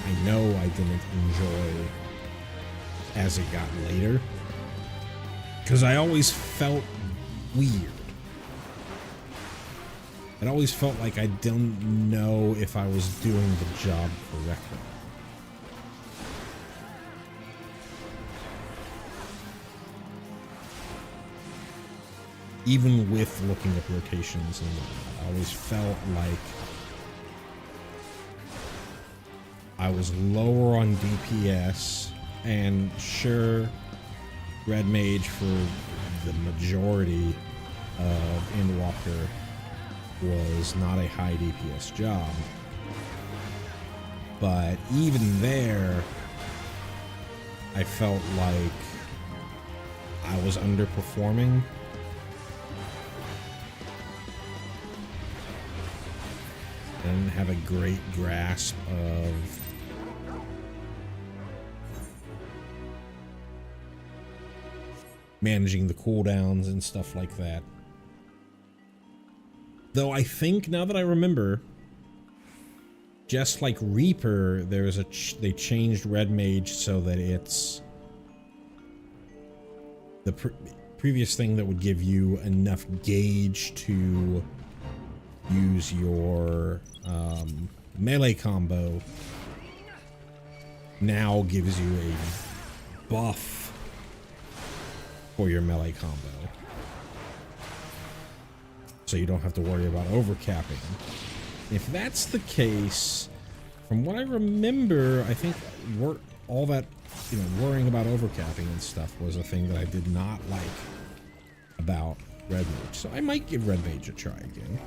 I know I didn't enjoy as it got later, because I always felt weird. It always felt like I didn't know if I was doing the job correctly. Even with looking at rotations, and I always felt like I was lower on DPS, and sure, Red Mage for the majority of Endwalker was not a high DPS job, but even there, I felt like I was underperforming. I didn't have a great grasp of managing the cooldowns and stuff like that. Though I think, now that I remember, just like Reaper, there's they changed Red Mage so that it's the previous thing that would give you enough gauge to use your melee combo now gives you a buff for your melee combo. So you don't have to worry about overcapping. If that's the case, from what I remember, I think all that, you know, worrying about overcapping and stuff was a thing that I did not like about Red Mage. So I might give Red Mage a try again.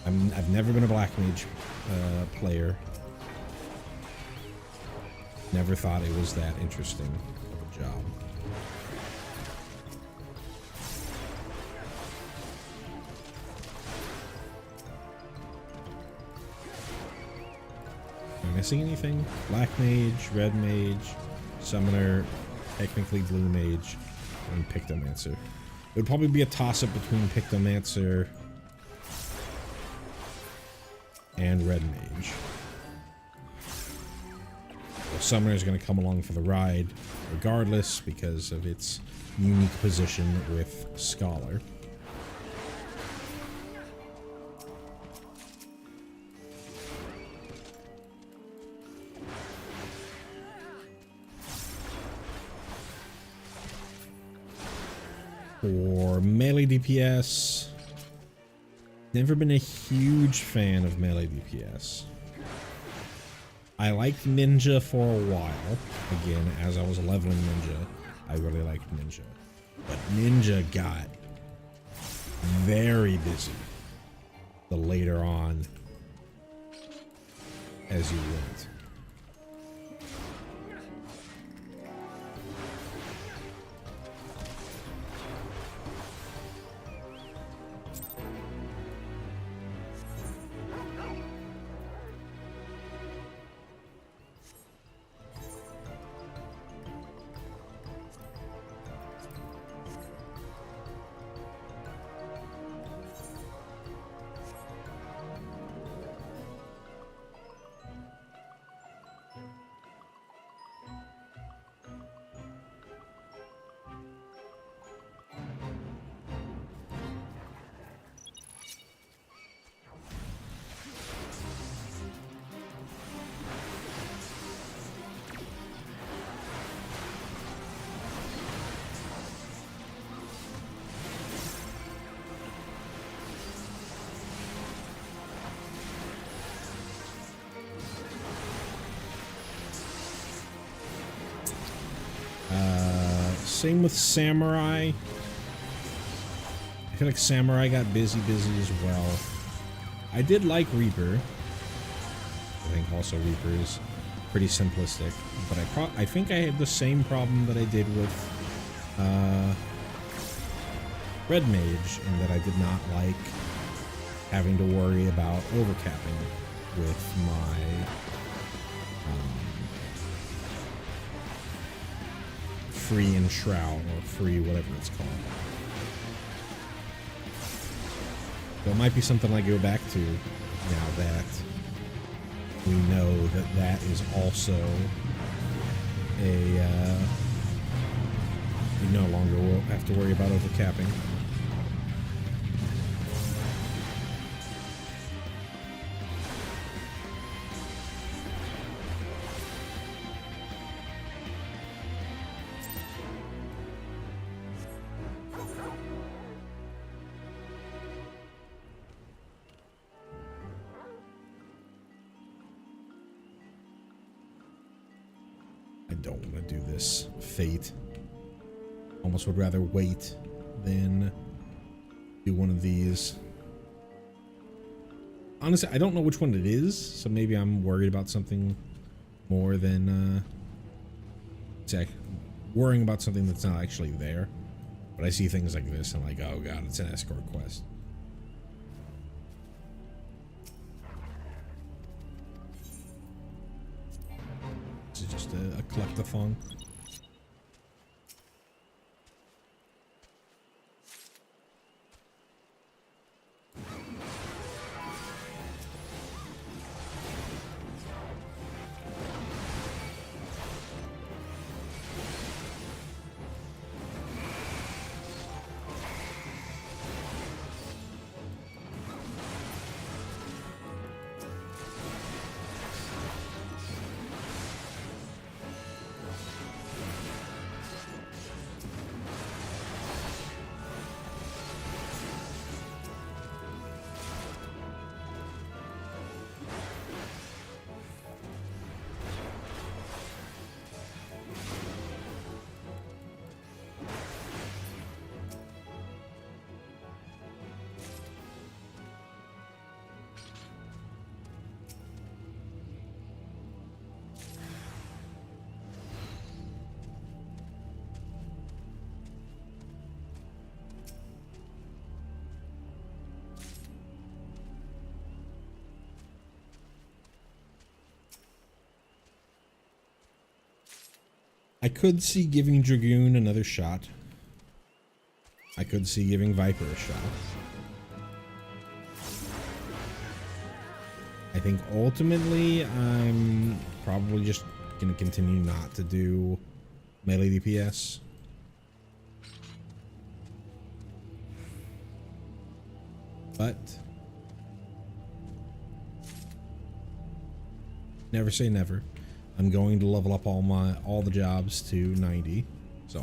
I've never been a Black Mage player. Never thought it was that interesting of a job. Am I missing anything? Black Mage, Red Mage, Summoner, technically Blue Mage, and Pictomancer. It would probably be a toss-up between Pictomancer and Red Mage. Summoner is going to come along for the ride regardless because of its unique position with Scholar. For melee DPS, never been a huge fan of melee DPS. I liked Ninja for a while. Again, as I was leveling Ninja, I really liked Ninja. But Ninja got very busy the later on as you went. Same with Samurai. I feel like Samurai got busy as well. I did like Reaper. I think also Reaper is pretty simplistic, but I think I had the same problem that I did with Red Mage, in that I did not like having to worry about overcapping with my free Enshroud, or free whatever it's called. So it might be something I go back to now that we know that that is also a you no longer will have to worry about overcapping. I don't want to do this Fate. Almost would rather wait than do one of these. Honestly, I don't know which one it is, so maybe I'm worried about something more than worrying about something that's not actually there. But I see things like this and I'm like, oh god, it's an escort quest. This is just a collectathon. I could see giving Dragoon another shot. I could see giving Viper a shot. I think ultimately I'm probably just going to continue not to do melee DPS. But never say never. I'm going to level up all the jobs to 90, so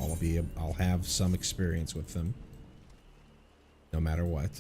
I'll have some experience with them, no matter what.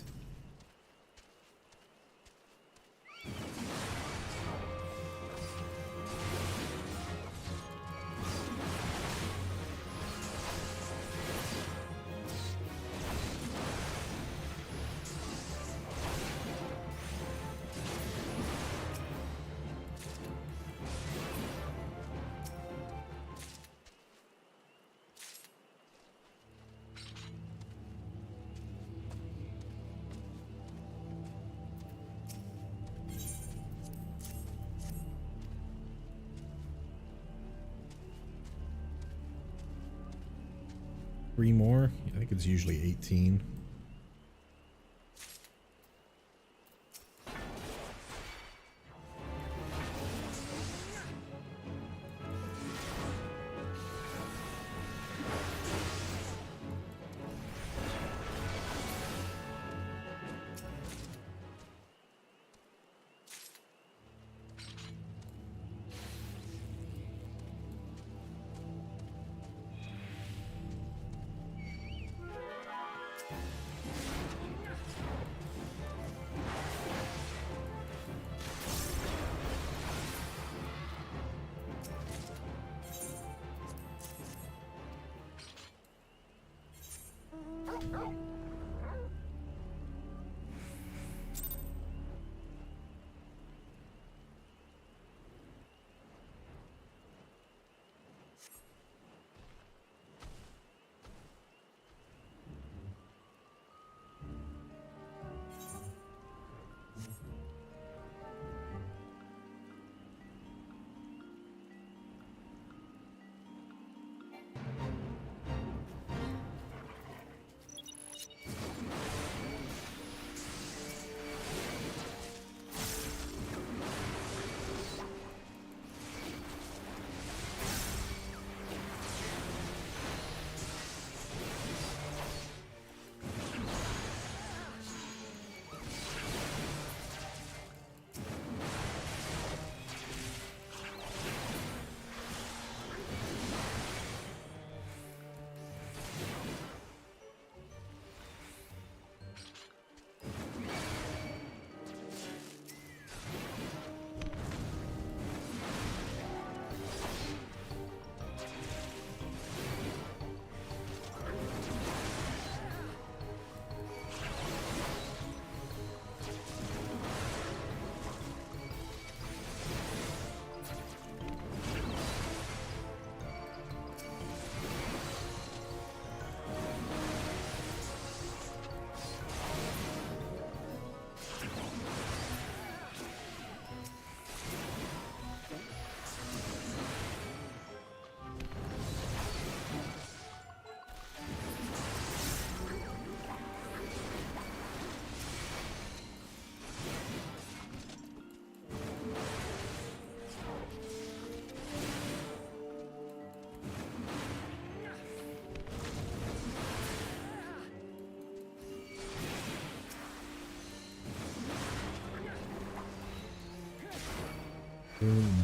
Three more? I think it's usually 18.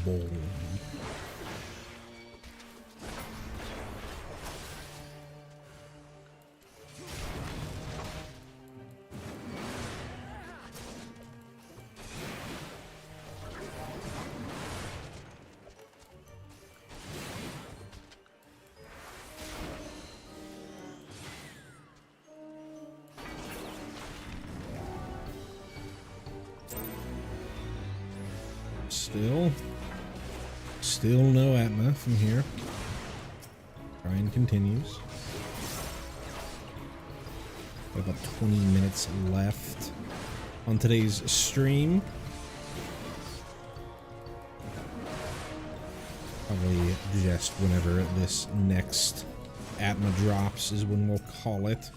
Bold. Still no Atma from here. Grind continues. Got about 20 minutes left on today's stream. Probably just whenever this next Atma drops is when we'll call it.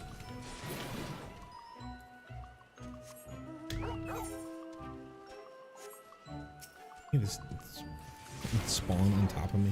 It spawned on top of me.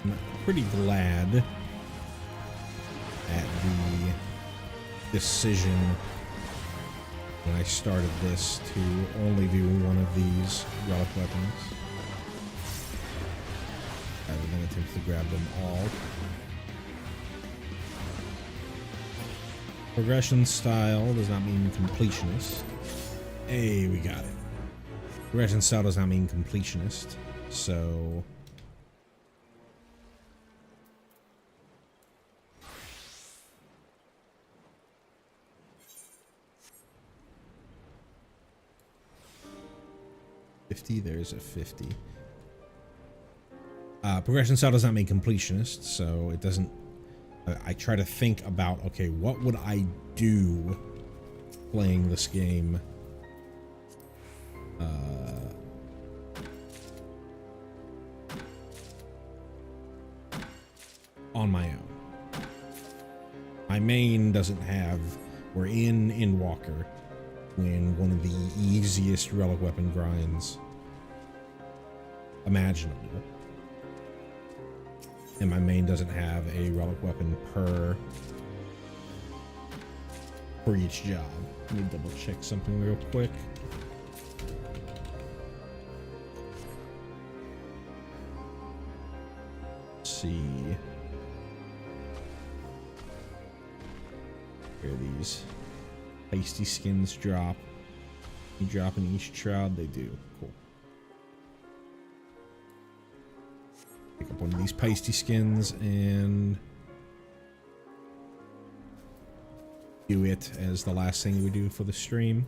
I'm pretty glad at the decision when I started this to only do one of these relic weapons rather than attempt to grab them all. Progression style does not mean completionist. Hey, we got it. Progression style does not mean completionist, so there's a 50. Progression style does not mean completionist, so it doesn't. I try to think about, okay, what would I do playing this game on my own. My main doesn't have. We're in Walker when one of the easiest relic weapon grinds imaginable, and my main doesn't have a relic weapon per each job. Let me double check something real quick. Let's see where these pasty skins drop. You drop in each shroud, they do. Cool. Pick up one of these pasty skins and do it as the last thing we do for the stream.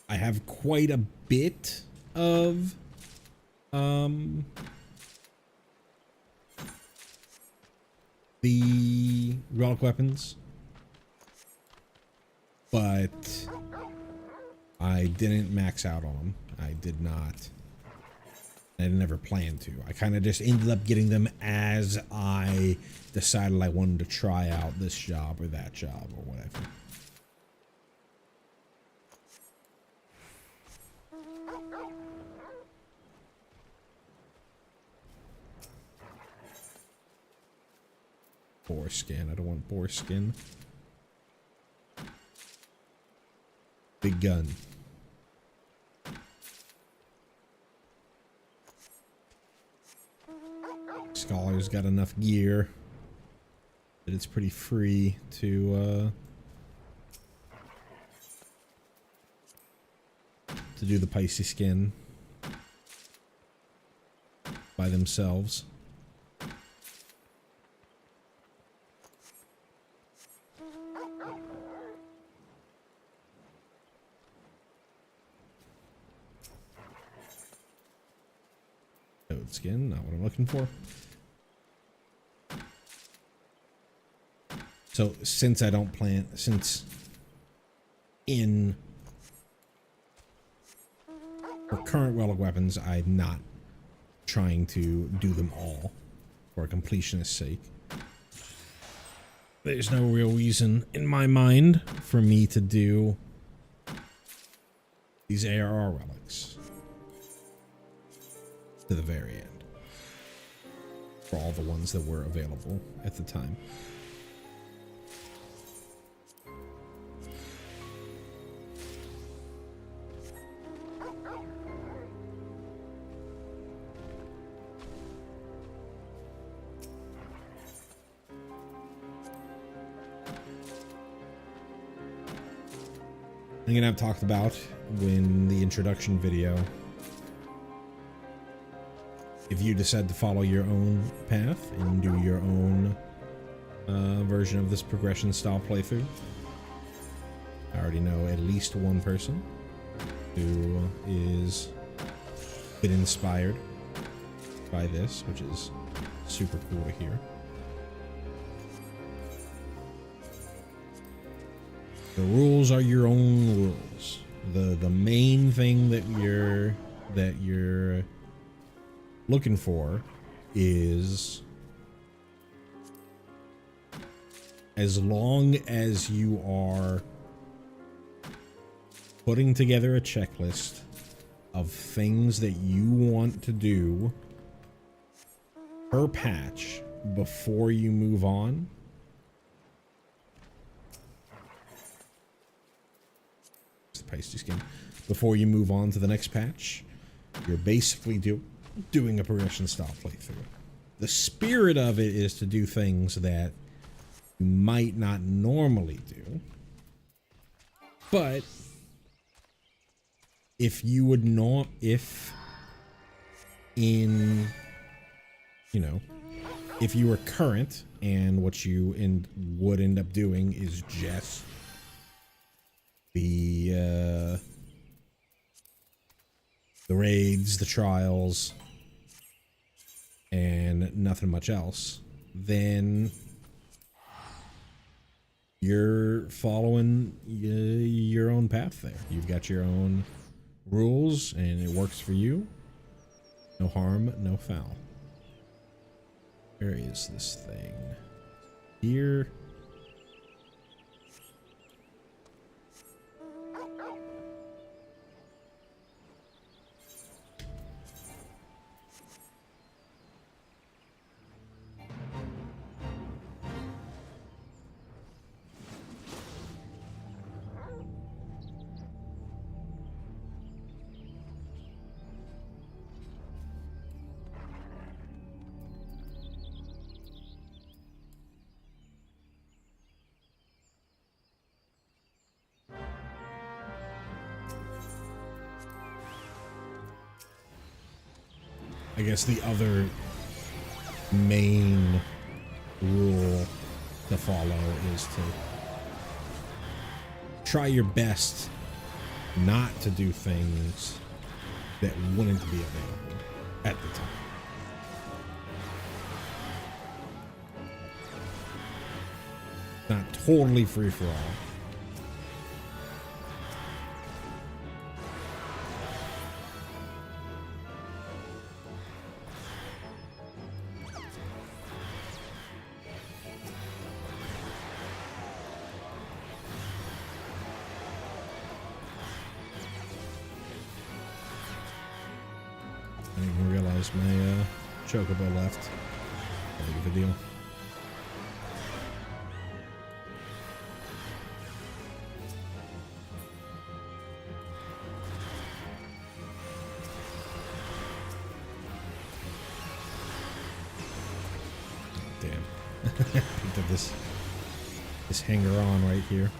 I have quite a bit of the relic weapons, but I didn't max out on them. I did not. I never planned to. I kind of just ended up getting them as I decided I wanted to try out this job or that job or whatever. Boar skin. I don't want boar skin. Big gun. Scholar's got enough gear that it's pretty free to do the Pisces skin by themselves. Toad skin, not what I'm looking for. So since I don't plan, since in For current relic weapons, I'm not trying to do them all for a completionist's sake. There's no real reason in my mind for me to do these ARR relics to the very end for all the ones that were available at the time. Again, I've talked about in the introduction video, if you decide to follow your own path and do your own version of this progression style playthrough, I already know at least one person who is been inspired by this, which is super cool to hear. The rules are your own rules. The main thing that you're looking for is, as long as you are putting together a checklist of things that you want to do per patch before you move on, pasty skin, before you move on to the next patch, you're basically doing a progression style playthrough. The spirit of it is to do things that you might not normally do, but if you would not, if in, you know, if you were current and what you would end up doing is just the raids, the trials, and nothing much else, then you're following your own path there. You've got your own rules and it works for you. No harm, no foul. Where is this thing? Here. I guess the other main rule to follow is to try your best not to do things that wouldn't be available at the time. Not totally free for all. I didn't even realize my chocobo left. How big of a deal. Damn. Picked up this hanger on right here.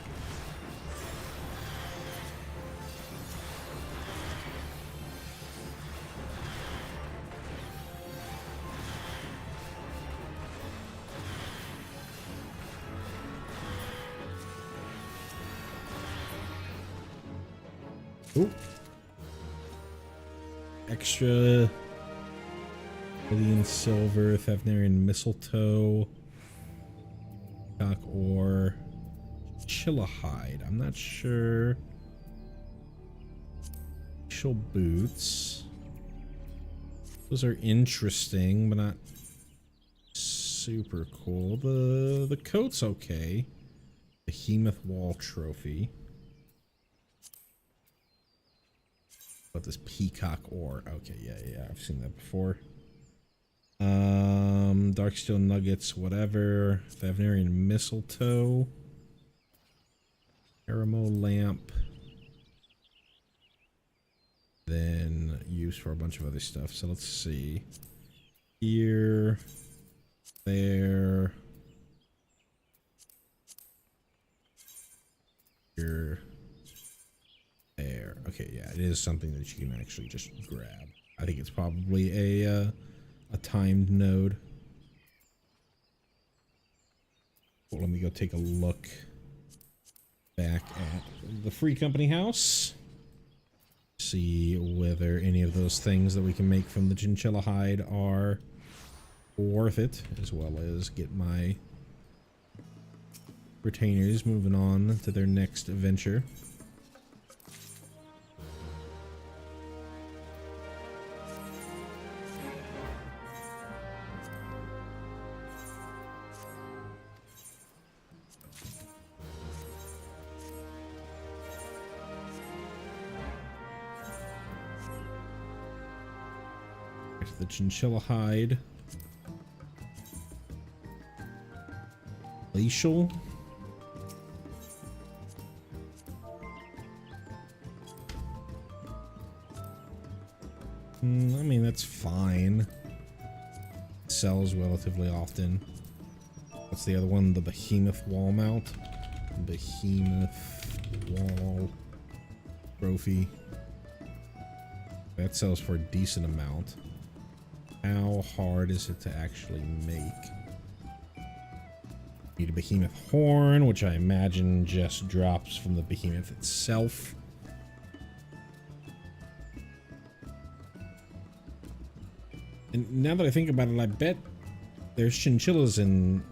Ooh. Extra Alien Silver, Thavnarian Mistletoe, Cock or Chillahide. I'm not sure which glacial boots. Those are interesting, but not super cool. The coat's okay. Behemoth wall trophy. What this peacock ore? Okay, yeah, I've seen that before. Dark steel nuggets, whatever. Favnarian mistletoe. Aramo lamp. Then used for a bunch of other stuff. So let's see. Here. There. Here. There. Okay, yeah, it is something that you can actually just grab. I think it's probably a timed node. Well, let me go take a look back at the Free Company house. See whether any of those things that we can make from the chinchilla hide are worth it, as well as get my retainers moving on to their next venture. The chinchilla hide. Glacial. I mean, that's fine. It sells relatively often. What's the other one? The behemoth wall mount. Behemoth wall trophy. That sells for a decent amount. How hard is it to actually make? Need a behemoth horn, which I imagine just drops from the behemoth itself. And now that I think about it, I bet there's chinchillas in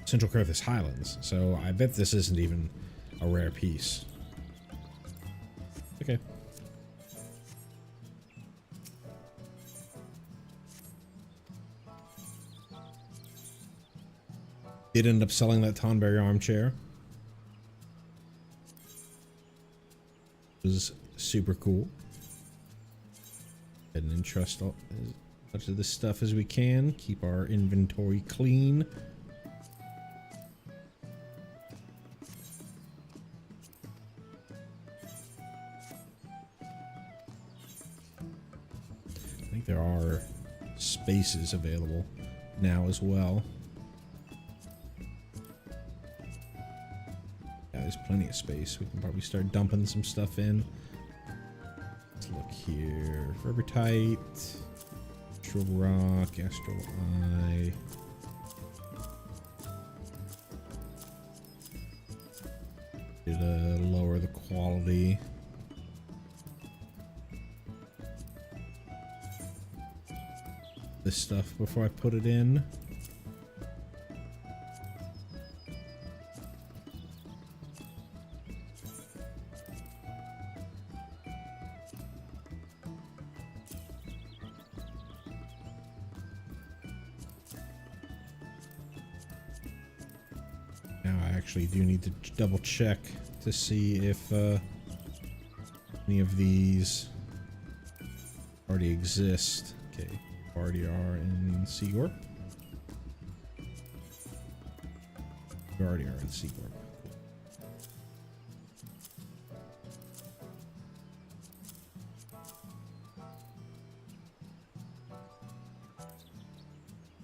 Central Carthus Highlands, so I bet this isn't even a rare piece. Okay. Did end up selling that Tonberry armchair. It was super cool. And entrust as much of this stuff as we can. Keep our inventory clean. I think there are spaces available now as well. There's plenty of space. We can probably start dumping some stuff in. Let's look here. Ferbertite, Astral Rock, Astral Eye. Did lower the quality. This stuff before I put it in. Actually do need to double check to see if any of these already exist. Okay, already are in Seagorp. You already are in Seagorp.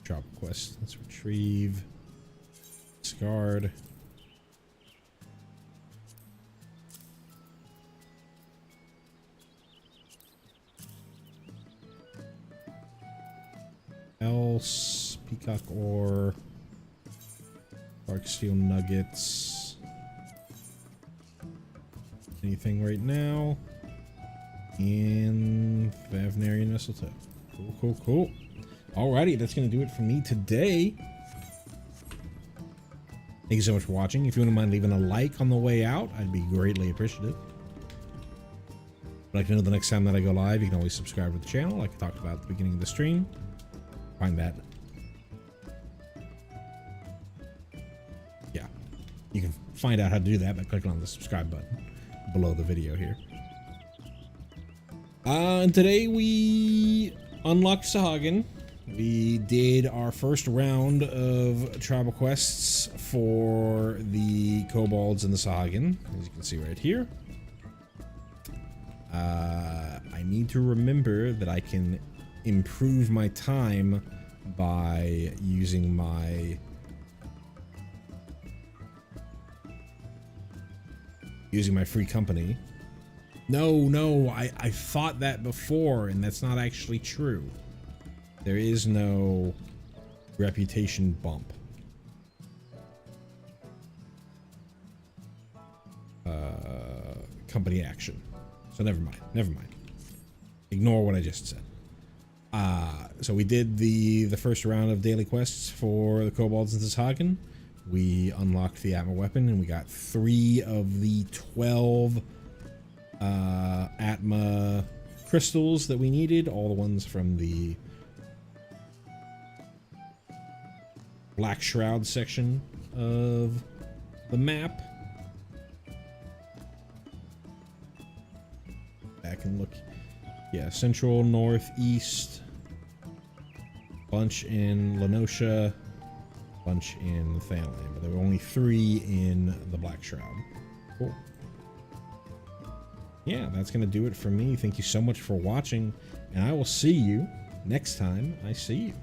Drop quest. Let's retrieve. Discard. Else, peacock ore, dark steel nuggets. Anything right now? And Favnarian mistletoe. Cool. Alrighty, that's gonna do it for me today. Thank you so much for watching. If you wouldn't mind leaving a like on the way out, I'd be greatly appreciative. If you'd like to know the next time that I go live, you can always subscribe to the channel, like I talked about at the beginning of the stream. Find that. Yeah, you can find out how to do that by clicking on the subscribe button below the video here. And today we unlocked Sahagin. We did our first round of tribal quests for the kobolds and the Sahagin, as you can see right here. I need to remember that I can improve my time by using my free company. No, I thought that before, and that's not actually true. There is no reputation bump. Company action. So never mind. Ignore what I just said. So we did the first round of daily quests for the kobolds and Sahagin. We unlocked the Atma weapon, and we got 3 of the 12 Atma crystals that we needed. All the ones from the Black Shroud section of the map. Back and look. Yeah, central, north, east. Bunch in Lenosha. Bunch in Thailand. But there were only 3 in the Black Shroud. Cool. Yeah, that's going to do it for me. Thank you so much for watching. And I will see you next time I see you.